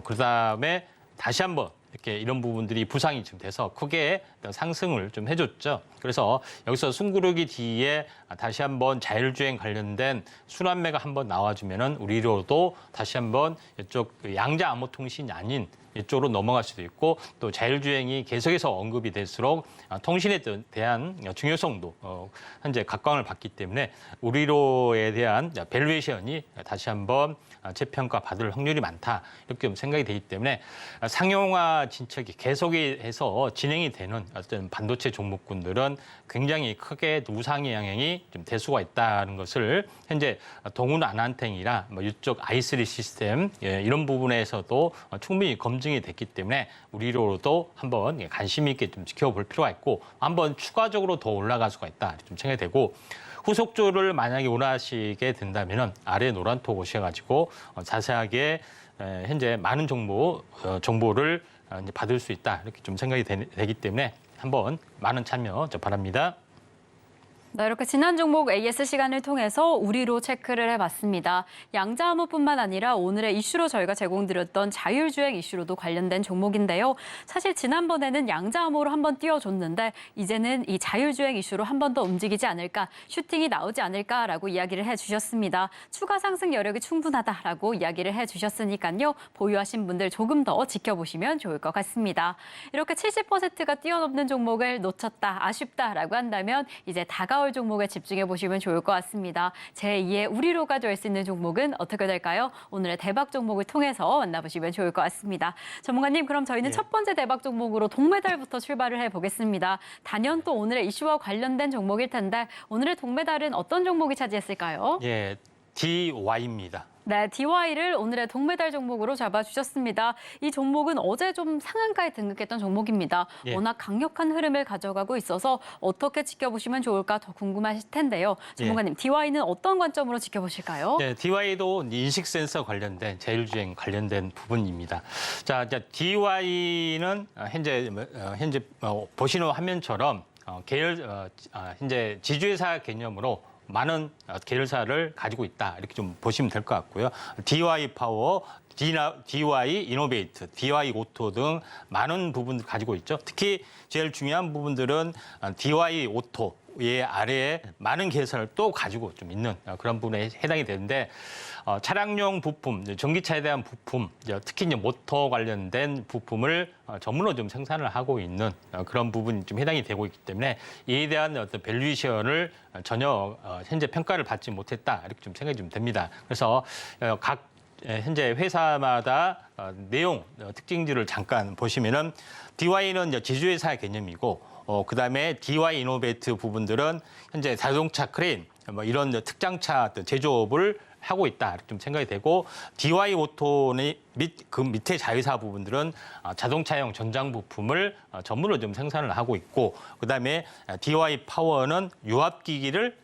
그다음에 다시 한번 이렇게 이런 부분들이 부상이 좀 돼서 크게 상승을 좀 해줬죠. 그래서 여기서 숨구르기 뒤에 다시 한번 자율주행 관련된 순환매가 한번 나와주면은 우리로도 다시 한번 이쪽 양자암호통신이 아닌 이쪽으로 넘어갈 수도 있고 또 자율주행이 계속해서 언급이 될수록 통신에 대한 중요성도 현재 각광을 받기 때문에 우리로에 대한 밸류에이션이 다시 한번 재평가 받을 확률이 많다 이렇게 생각이 되기 때문에 상용화 진척이 계속해서 진행이 되는 어떤 반도체 종목군들은 굉장히 크게 우상의 영향이 좀 될 수가 있다는 것을 현재 동훈 아난텍이나 이쪽 i3 시스템 이런 부분에서도 충분히 검증이 됐기 때문에 우리로도 한번 관심 있게 좀 지켜볼 필요가 있고 한번 추가적으로 더 올라갈 수가 있다 좀 생각이 되고 후속주를 만약에 원하시게 된다면은 아래 노란톡 오셔가지고 자세하게 현재 많은 정보를 받을 수 있다 이렇게 좀 생각이 되기 때문에 한번 많은 참여 바랍니다. 네, 이렇게 지난 종목 AS 시간을 통해서 우리로 체크를 해봤습니다. 양자암호뿐만 아니라 오늘의 이슈로 저희가 제공드렸던 자율주행 이슈로도 관련된 종목인데요. 사실 지난번에는 양자암호로 한번 띄워줬는데 이제는 이 자율주행 이슈로 한 번 더 움직이지 않을까, 슈팅이 나오지 않을까라고 이야기를 해주셨습니다. 추가 상승 여력이 충분하다라고 이야기를 해주셨으니까요. 보유하신 분들 조금 더 지켜보시면 좋을 것 같습니다. 이렇게 70%가 뛰어넘는 종목을 놓쳤다, 아쉽다라고 한다면 이제 다가올 종목에 집중해 보시면 좋을 것 같습니다. 제2의 우리로가 될 수 있는 종목은 어떻게 될까요? 오늘의 대박 종목을 통해서 만나보시면 좋을 것 같습니다. 전문가님, 그럼 저희는 첫 번째 대박 종목으로 동메달부터 출발을 해보겠습니다. 단연 또 오늘의 이슈와 관련된 종목일 텐데 오늘의 동메달은 어떤 종목이 차지했을까요? 예, DY입니다. 네, DY를 오늘의 동메달 종목으로 잡아주셨습니다. 이 종목은 어제 좀 상한가에 등극했던 종목입니다. 예. 워낙 강력한 흐름을 가져가고 있어서 어떻게 지켜보시면 좋을까 더 궁금하실 텐데요. 전문가님, DY는 어떤 관점으로 지켜보실까요? 네, DY도 인식 센서 관련된 자율주행 관련된 부분입니다. 자, DY는 현재 보시는 화면처럼 현재 지주회사 개념으로 많은 계열사를 가지고 있다. 이렇게 좀 보시면 될 것 같고요. DY 파워, DY 이노베이트, DY 오토 등 많은 부분을 가지고 있죠. 특히 제일 중요한 부분들은 DY 오토의 아래에 많은 계열사를 또 가지고 좀 있는 그런 부분에 해당이 되는데 차량용 부품, 전기차에 대한 부품, 특히 이제 모터 관련된 부품을 전문으로 좀 생산을 하고 있는 그런 부분이 좀 해당이 되고 있기 때문에 이에 대한 어떤 밸류에이션을 전혀 현재 평가를 받지 못했다 이렇게 좀 생각이 좀 됩니다. 그래서 각 현재 회사마다 내용 특징들을 잠깐 보시면은 DY는 이제 지주회사 개념이고 그다음에 DY 이노베이트 부분들은 현재 자동차 크레인 뭐 이런 특장차 어떤 제조업을 하고 있다 이렇게 좀 생각이 되고 DY 오토의 그 밑에 자회사 부분들은 자동차용 전장 부품을 전문으로 좀 생산을 하고 있고 그다음에 DY 파워는 유압기기를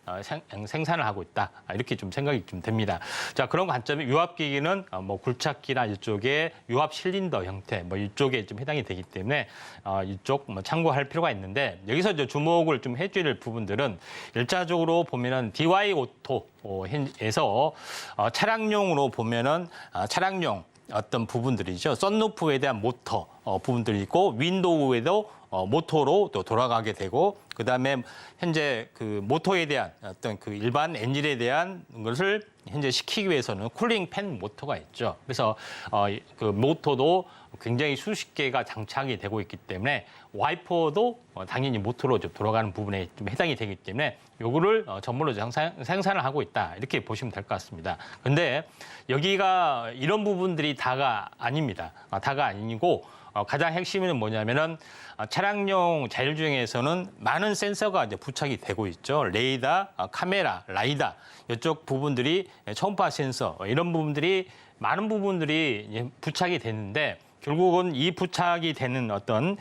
생산을 하고 있다 이렇게 좀 생각이 좀 됩니다. 자 그런 관점에 유압기기는 뭐 굴착기나 이쪽에 유압 실린더 형태 뭐 이쪽에 좀 해당이 되기 때문에 이쪽 뭐 참고할 필요가 있는데 여기서 이제 주목을 좀 해줄 부분들은 일차적으로 보면은 DY 오토에서 차량용으로 보면은 차량용 어떤 부분들이죠. 썬루프에 대한 모터 부분들이 있고 윈도우에도 모터로 또 돌아가게 되고 그다음에 현재 그 모터에 대한 어떤 그 일반 엔진에 대한 것을 현재 시키기 위해서는 쿨링 팬 모터가 있죠. 그래서 그 모터도 굉장히 수십 개가 장착이 되고 있기 때문에 와이퍼도 당연히 모터로 좀 돌아가는 부분에 좀 해당이 되기 때문에 요거를 전문으로 생산을 하고 있다 이렇게 보시면 될 것 같습니다. 근데 여기가 이런 부분들이 다가 아닙니다. 다가 아니고 가장 핵심은 뭐냐면은 차량용 자율주행에서는 많은 센서가 이제 부착이 되고 있죠. 레이더, 카메라, 라이다 이쪽 부분들이 초음파 센서 이런 부분들이 많은 부분들이 부착이 되는데 결국은 이 부착이 되는 어떤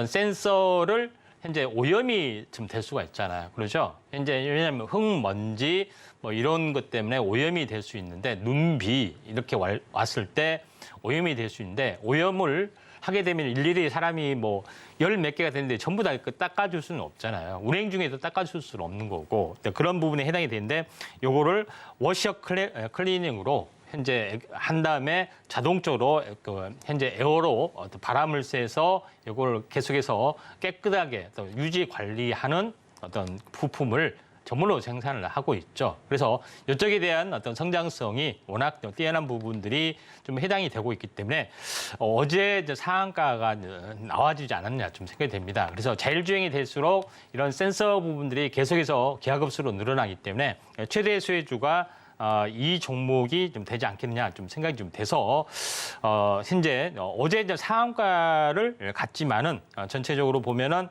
센서를 현재 오염이 좀 될 수가 있잖아요. 그렇죠? 현재 왜냐하면 흙, 먼지 뭐 이런 것 때문에 오염이 될 수 있는데 눈, 비 이렇게 왔을 때 오염이 될 수 있는데 오염을 하게 되면 일일이 사람이 뭐 열 몇 개가 되는데 전부 다 닦아줄 수는 없잖아요. 운행 중에도 닦아줄 수는 없는 거고 그런 부분에 해당이 되는데 요거를 워셔 클리닝으로 현재 한 다음에 자동적으로 현재 에어로 바람을 쐬서 이걸 계속해서 깨끗하게 유지 관리하는 어떤 부품을 전문으로 생산을 하고 있죠. 그래서 이쪽에 대한 어떤 성장성이 워낙 뛰어난 부분들이 좀 해당이 되고 있기 때문에 어제 상한가가 나와주지 않았냐 좀 생각이 됩니다. 그래서 자율주행이 될수록 이런 센서 부분들이 계속해서 기하급수로 늘어나기 때문에 최대 수혜주가 이 종목이 좀 되지 않겠느냐 좀 생각이 좀 돼서 현재 어제 이제 상한가를 갔지만은 전체적으로 보면은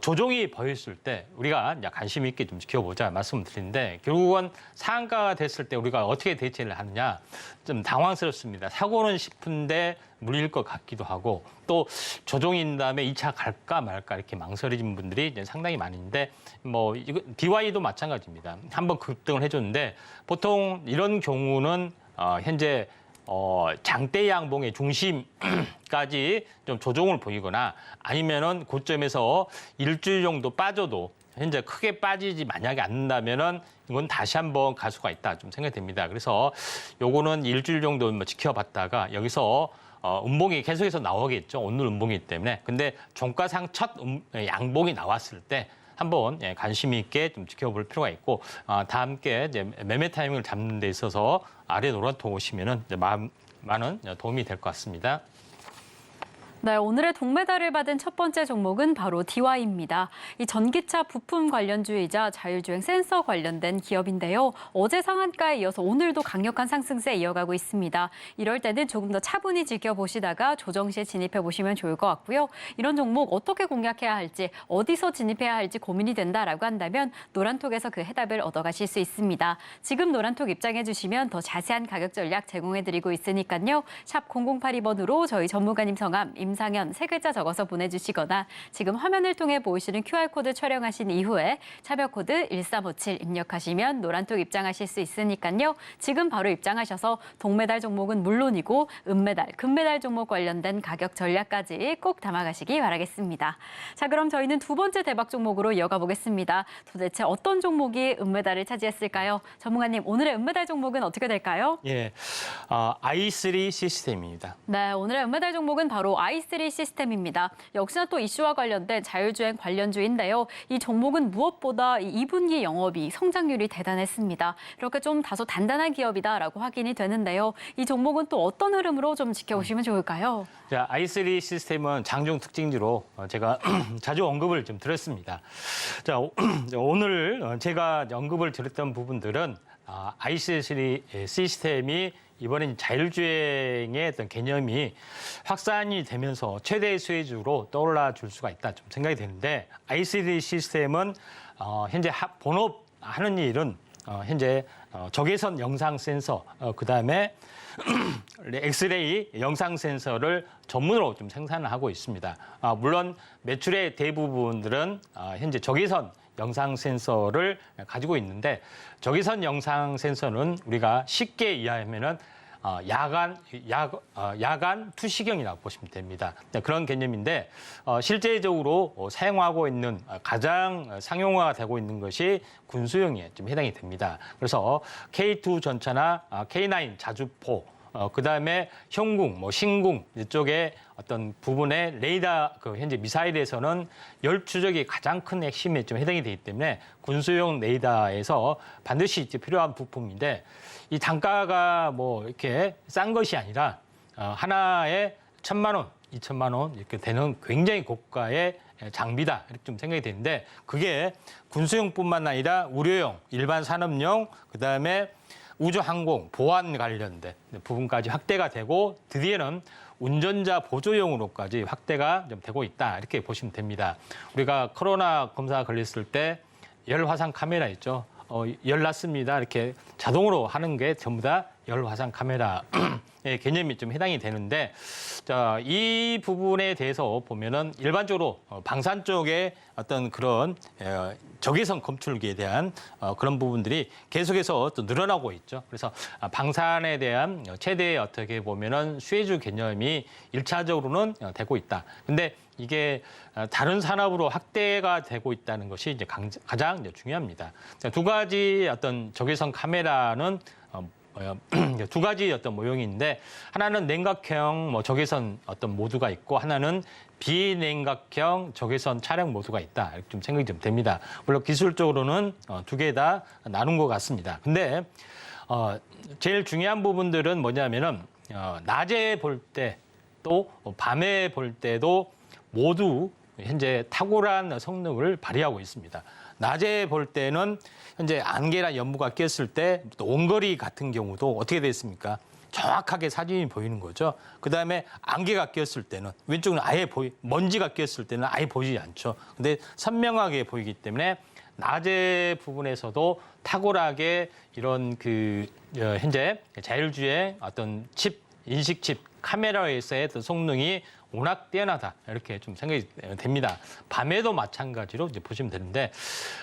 조정이 보였을 때 우리가 이제 관심 있게 좀 지켜보자 말씀드리는데 결국은 상한가가 됐을 때 우리가 어떻게 대처를 하느냐 좀 당황스럽습니다. 사고는 싶은데 물릴 것 같기도 하고 또 조정인 다음에 2차 갈까 말까 이렇게 망설이는 분들이 이제 상당히 많은데 뭐 이거 DY도 마찬가지입니다. 한번 급등을 해줬는데 보통 이런 경우는 현재 장대 양봉의 중심까지 좀 조정을 보이거나 아니면은 고점에서 일주일 정도 빠져도 현재 크게 빠지지 만약에 않는다면은 이건 다시 한번 갈 수가 있다 좀 생각이 됩니다. 그래서 요거는 일주일 정도 뭐 지켜봤다가 여기서 음봉이 계속해서 나오겠죠. 오늘 음봉이기 때문에. 근데 종가상 첫 양봉이 나왔을 때 한번 관심 있게 좀 지켜볼 필요가 있고 다 함께 이제 매매 타이밍을 잡는 데 있어서 아래 노란통 오시면은 이제 많은 도움이 될 것 같습니다. 네, 오늘의 동메달을 받은 첫 번째 종목은 바로 DY입니다. 이 전기차 부품 관련주이자 자율주행 센서 관련된 기업인데요. 어제 상한가에 이어서 오늘도 강력한 상승세 이어가고 있습니다. 이럴 때는 조금 더 차분히 지켜보시다가 조정 시에 진입해 보시면 좋을 것 같고요. 이런 종목 어떻게 공략해야 할지, 어디서 진입해야 할지 고민이 된다라고 한다면 노란톡에서 그 해답을 얻어가실 수 있습니다. 지금 노란톡 입장해 주시면 더 자세한 가격 전략 제공해드리고 있으니까요. 샵 0082번으로 저희 전무관님 성함, 임상현 세 글자 적어서 보내주시거나 지금 화면을 통해 보이시는 QR코드 촬영하신 이후에 차별코드 1357 입력하시면 노란톡 입장하실 수 있으니까요. 지금 바로 입장하셔서 동메달 종목은 물론이고 은메달, 금메달 종목 관련된 가격 전략까지 꼭 담아가시기 바라겠습니다. 자, 그럼 저희는 두 번째 대박 종목으로 이어가 보겠습니다. 도대체 어떤 종목이 은메달을 차지했을까요? 전문가님, 오늘의 은메달 종목은 어떻게 될까요? 예, i3 시스템입니다. 네, 오늘의 은메달 종목은 바로 i3 시스템입니다. 역시나 또 이슈와 관련된 자율주행 관련주인데요. 이 종목은 무엇보다 2분기 영업이 성장률이 대단했습니다. 이렇게 좀 다소 단단한 기업이다라고 확인이 되는데요. 이 종목은 또 어떤 흐름으로 좀 지켜보시면 좋을까요? 자, i3 시스템은 장중 특징지로 제가 자주 언급을 좀 드렸습니다. 자, 오늘 제가 언급을 드렸던 부분들은 i3 시스템이 이번엔 자율주행의 어떤 개념이 확산이 되면서 최대 수혜주로 떠올라 줄 수가 있다 좀 생각이 되는데 i3 시스템은 현재 본업하는 일은 현재 적외선 영상 센서 그다음에 엑스레이 영상 센서를 전문으로 좀 생산을 하고 있습니다. 물론 매출의 대부분들은 현재 적외선 영상 센서를 가지고 있는데 적외선 영상 센서는 우리가 쉽게 이해하면은 야간 투시경이라고 보시면 됩니다. 그런 개념인데 실제적으로 사용하고 있는 가장 상용화가 되고 있는 것이 군수용에 좀 해당이 됩니다. 그래서 K2 전차나 K9 자주포 그다음에 형궁, 신궁 이쪽에 어떤 부분의 레이더 현재 미사일에서는 열 추적이 가장 큰 핵심에 좀 해당이 되기 때문에 군수용 레이더에서 반드시 필요한 부품인데 이 단가가 이렇게 싼 것이 아니라 하나에 1,000만 원, 2,000만 원 이렇게 되는 굉장히 고가의 장비다 이렇게 좀 생각이 되는데 그게 군수용뿐만 아니라 우려용, 일반 산업용 그다음에 우주항공, 보안 관련된 부분까지 확대가 되고 드디어는 운전자 보조용으로까지 확대가 좀 되고 있다 이렇게 보시면 됩니다. 우리가 코로나 검사 걸렸을 때 열화상 카메라 있죠. 열 났습니다. 이렇게 자동으로 하는 게 전부 다 열화상 카메라의 개념이 좀 해당이 되는데 자, 이 부분에 대해서 보면은 일반적으로 방산 쪽에 어떤 그런 적외선 검출기에 대한 그런 부분들이 계속해서 또 늘어나고 있죠. 그래서 방산에 대한 최대의 어떻게 보면은 수혜주 개념이 1차적으로는 되고 있다. 근데 이게 다른 산업으로 확대가 되고 있다는 것이 이제 가장 이제 중요합니다. 두 가지 어떤 적외선 카메라는 두 가지 어떤 모형인데 하나는 냉각형 적외선 어떤 모드가 있고 하나는 비냉각형 적외선 촬영 모드가 있다. 이렇게 좀 생각이 좀 됩니다. 물론 기술적으로는 두 개 다 나눈 것 같습니다. 근데 제일 중요한 부분들은 뭐냐면은 낮에 볼 때 또 밤에 볼 때도 모두 현재 탁월한 성능을 발휘하고 있습니다. 낮에 볼 때는 현재 안개나 연무가 꼈을 때 원거리 같은 경우도 어떻게 됐습니까? 정확하게 사진이 보이는 거죠. 그다음에 안개가 꼈을 때는 왼쪽은 아예 먼지가 꼈을 때는 아예 보이지 않죠. 근데 선명하게 보이기 때문에 낮의 부분에서도 탁월하게 이런 현재 자율주행 어떤 인식 칩 카메라에서의 어떤 성능이 워낙 뛰어나다 이렇게 좀 생각이 됩니다. 밤에도 마찬가지로 이제 보시면 되는데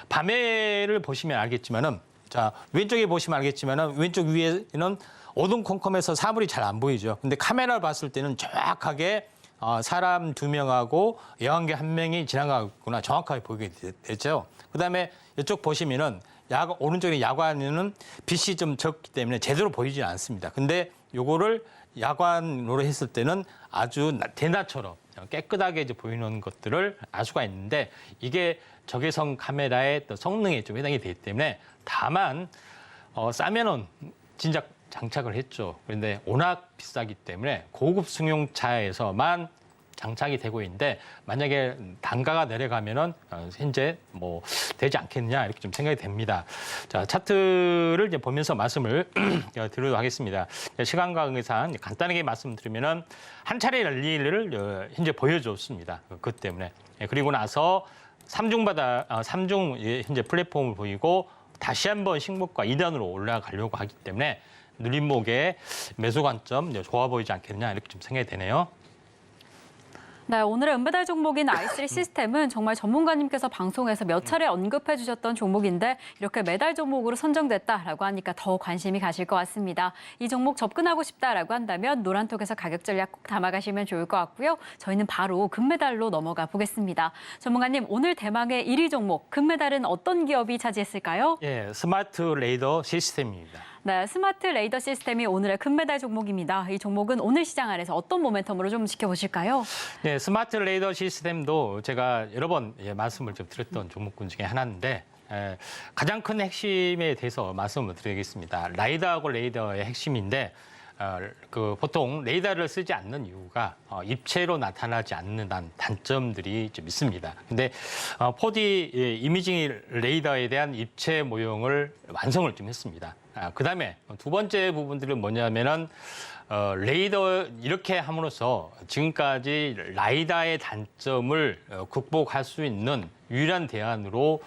밤에를 보시면 알겠지만은 자 왼쪽에 보시면 알겠지만은 왼쪽 위에는 어둠컴컴해서 사물이 잘 안 보이죠. 근데 카메라를 봤을 때는 정확하게 사람 2명하고 여왕개 1명이 지나가구나 정확하게 보이게 되죠. 그다음에 이쪽 보시면은 오른쪽에 야관에는 빛이 좀 적기 때문에 제대로 보이지 않습니다. 근데 요거를 야관으로 했을 때는 아주 대낮처럼 깨끗하게 이제 보이는 것들을 알 수가 있는데 이게 적외선 카메라의 또 성능에 좀 해당이 되기 때문에 다만 싸면은 진작 장착을 했죠. 그런데 워낙 비싸기 때문에 고급 승용차에서만 장착이 되고 있는데 만약에 단가가 내려가면은 현재 뭐 되지 않겠느냐 이렇게 좀 생각이 됩니다. 자, 차트를 이제 보면서 말씀을 드리도록 하겠습니다. 시간 관계상 간단하게 말씀드리면은 한 차례 랠리를 현재 보여줬습니다. 그 때문에 그리고 나서 삼중 현재 플랫폼을 보이고 다시 한번 신고가 2단으로 올라가려고 하기 때문에 누림목의 매수 관점 좋아 보이지 않겠느냐 이렇게 좀 생각이 되네요. 네, 오늘의 은배달 종목인 i3 시스템은 정말 전문가님께서 방송에서 몇 차례 언급해 주셨던 종목인데 이렇게 매달 종목으로 선정됐다라고 하니까 더 관심이 가실 것 같습니다. 이 종목 접근하고 싶다라고 한다면 노란톡에서 가격 전략 꼭 담아가시면 좋을 것 같고요. 저희는 바로 금메달로 넘어가 보겠습니다. 전문가님, 오늘 대망의 1위 종목 금메달은 어떤 기업이 차지했을까요? 예, 스마트 레이더 시스템입니다. 네, 스마트 레이더 시스템이 오늘의 금메달 종목입니다. 이 종목은 오늘 시장 안에서 어떤 모멘텀으로 좀 지켜보실까요? 네, 스마트 레이더 시스템도 제가 여러 번 말씀을 좀 드렸던 종목군 중에 하나인데 가장 큰 핵심에 대해서 말씀을 드리겠습니다. 라이더하고 레이더의 핵심인데 보통 레이더를 쓰지 않는 이유가 입체로 나타나지 않는 단점들이 좀 있습니다. 근데 4D 이미징 레이더에 대한 입체 모형을 완성을 좀 했습니다. 그다음에 두 번째 부분들은 뭐냐면은 레이더 이렇게 함으로써 지금까지 라이다의 단점을 극복할 수 있는 유일한 대안으로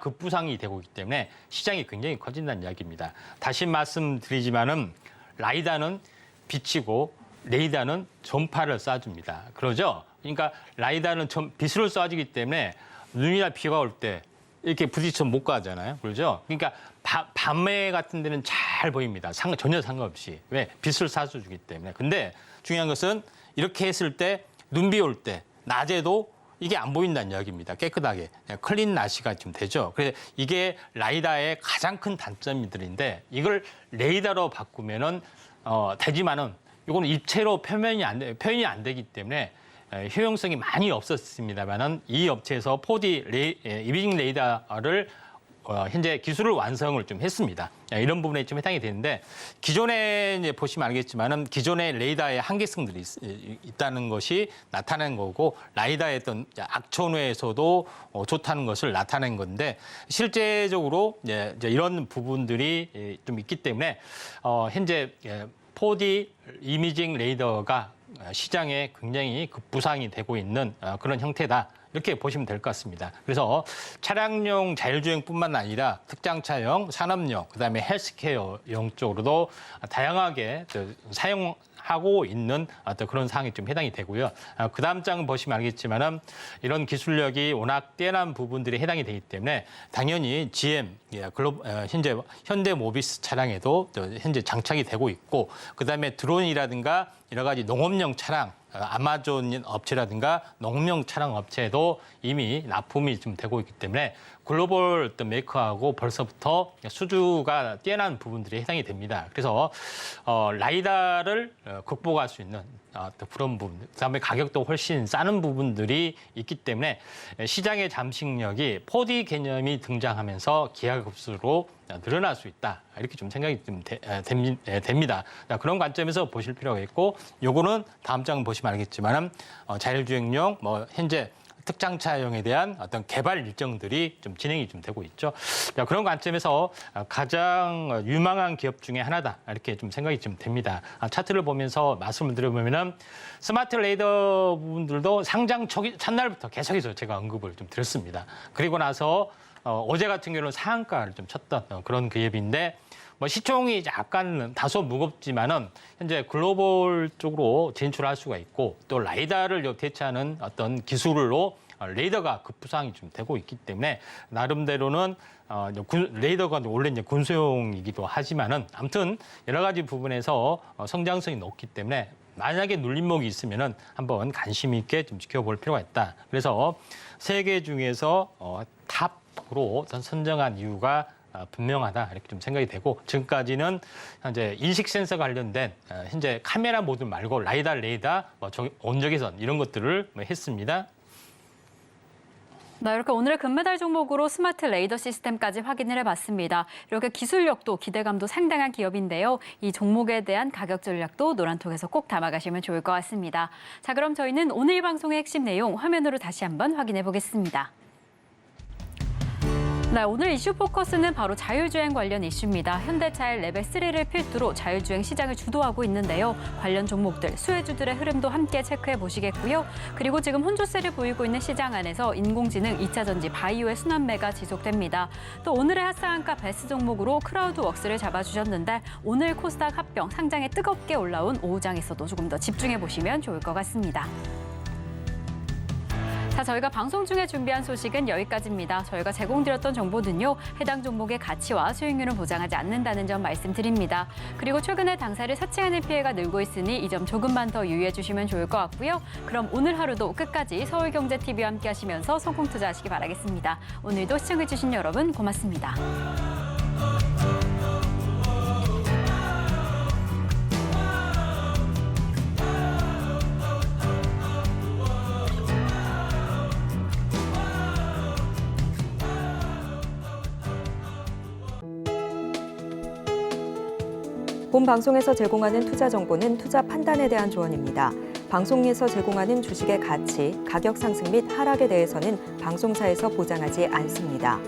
급부상이 되고 있기 때문에 시장이 굉장히 커진다는 이야기입니다. 다시 말씀드리지만은 라이다는 빛이고 레이더는 전파를 쏴줍니다. 그러죠? 그러니까 라이다는 빛을 쏴주기 때문에 눈이나 비가 올 때 이렇게 부딪혀 못 가잖아요. 그러죠? 그러니까 밤에 같은 데는 잘 보입니다. 전혀 상관없이. 왜? 빛을 쏴주기 때문에. 근데 중요한 것은 이렇게 했을 때 눈비 올 때 낮에도 이게 안 보인다는 이야기입니다. 깨끗하게. 클린 나시가 좀 되죠. 그래서 이게 라이다의 가장 큰 단점들인데 이걸 레이더로 바꾸면은 되지만은 이거는 입체로 표현이 안 되기 때문에 효용성이 많이 없었습니다만은 이 업체에서 4D 이미징 레이더를 현재 기술을 완성을 좀 했습니다. 이런 부분에 좀 해당이 되는데 기존에 이제 보시면 알겠지만은 기존의 레이더의 한계성들이 있다는 것이 나타낸 거고 라이더의 어떤 악천후에서도 좋다는 것을 나타낸 건데 실제적으로 이제 이런 부분들이 좀 있기 때문에 현재 4D 이미징 레이더가 시장에 굉장히 급부상이 되고 있는 그런 형태다. 이렇게 보시면 될 것 같습니다. 그래서 차량용 자율주행뿐만 아니라 특장차용, 산업용, 그다음에 헬스케어용 쪽으로도 다양하게 사용하고 있는 어떤 그런 사항이 좀 해당이 되고요. 그 다음 장 보시면 알겠지만은 이런 기술력이 워낙 뛰어난 부분들이 해당이 되기 때문에 당연히 GM, 현재 현대모비스 차량에도 현재 장착이 되고 있고 그다음에 드론이라든가 여러 가지 농업용 차량, 아마존 업체라든가 농업용 차량 업체에도 이미 납품이 좀 되고 있기 때문에 글로벌 어떤 메이커하고 벌써부터 수주가 뛰어난 부분들이 해당이 됩니다. 그래서 라이다를 극복할 수 있는 그런 부분, 그다음에 가격도 훨씬 싸는 부분들이 있기 때문에 시장의 잠식력이 4D 개념이 등장하면서 기하급수로 늘어날 수 있다. 이렇게 좀 생각이 좀 됩니다. 그런 관점에서 보실 필요가 있고, 요거는 다음 장 보시면 알겠지만은 자율주행용, 현재 특장차용에 대한 어떤 개발 일정들이 좀 진행이 좀 되고 있죠. 그런 관점에서 가장 유망한 기업 중에 하나다. 이렇게 좀 생각이 좀 됩니다. 차트를 보면서 말씀을 드려보면은 스마트 레이더 부분들도 상장 첫날부터 계속해서 제가 언급을 좀 드렸습니다. 그리고 나서 어제 같은 경우는 상한가를 좀 쳤던 그런 기업인데 시총이 약간 다소 무겁지만은 현재 글로벌 쪽으로 진출할 수가 있고 또 라이다를 대체하는 어떤 기술로 레이더가 급부상이 좀 되고 있기 때문에 나름대로는 레이더가 원래 이제 군수용이기도 하지만은 아무튼 여러 가지 부분에서 성장성이 높기 때문에 만약에 눌림목이 있으면은 한번 관심 있게 좀 지켜볼 필요가 있다. 그래서 세 개 중에서 탑으로 선정한 이유가 분명하다 이렇게 좀 생각이 되고 지금까지는 현재 인식 센서 관련된 현재 카메라 모듈 말고 라이다, 레이더, 온적외선 이런 것들을 했습니다. 네, 이렇게 오늘의 금메달 종목으로 스마트 레이더 시스템까지 확인을 해봤습니다. 이렇게 기술력도 기대감도 상당한 기업인데요. 이 종목에 대한 가격 전략도 노란통에서 꼭 담아가시면 좋을 것 같습니다. 자, 그럼 저희는 오늘 방송의 핵심 내용 화면으로 다시 한번 확인해 보겠습니다. 네, 오늘 이슈 포커스는 바로 자율주행 관련 이슈입니다. 현대차의 레벨 3를 필두로 자율주행 시장을 주도하고 있는데요. 관련 종목들, 수혜주들의 흐름도 함께 체크해 보시겠고요. 그리고 지금 혼조세를 보이고 있는 시장 안에서 인공지능, 2차 전지, 바이오의 순환매가 지속됩니다. 또 오늘의 핫상한가 베스트 종목으로 크라우드웍스를 잡아주셨는데 오늘 코스닥 합병 상장에 뜨겁게 올라온 오후장에서도 조금 더 집중해 보시면 좋을 것 같습니다. 자, 저희가 방송 중에 준비한 소식은 여기까지입니다. 저희가 제공드렸던 정보는요, 해당 종목의 가치와 수익률은 보장하지 않는다는 점 말씀드립니다. 그리고 최근에 당사를 사칭하는 피해가 늘고 있으니 이 점 조금만 더 유의해 주시면 좋을 것 같고요. 그럼 오늘 하루도 끝까지 서울경제TV와 함께 하시면서 성공 투자하시기 바라겠습니다. 오늘도 시청해 주신 여러분 고맙습니다. 본 방송에서 제공하는 투자 정보는 투자 판단에 대한 조언입니다. 방송에서 제공하는 주식의 가치, 가격 상승 및 하락에 대해서는 방송사에서 보장하지 않습니다.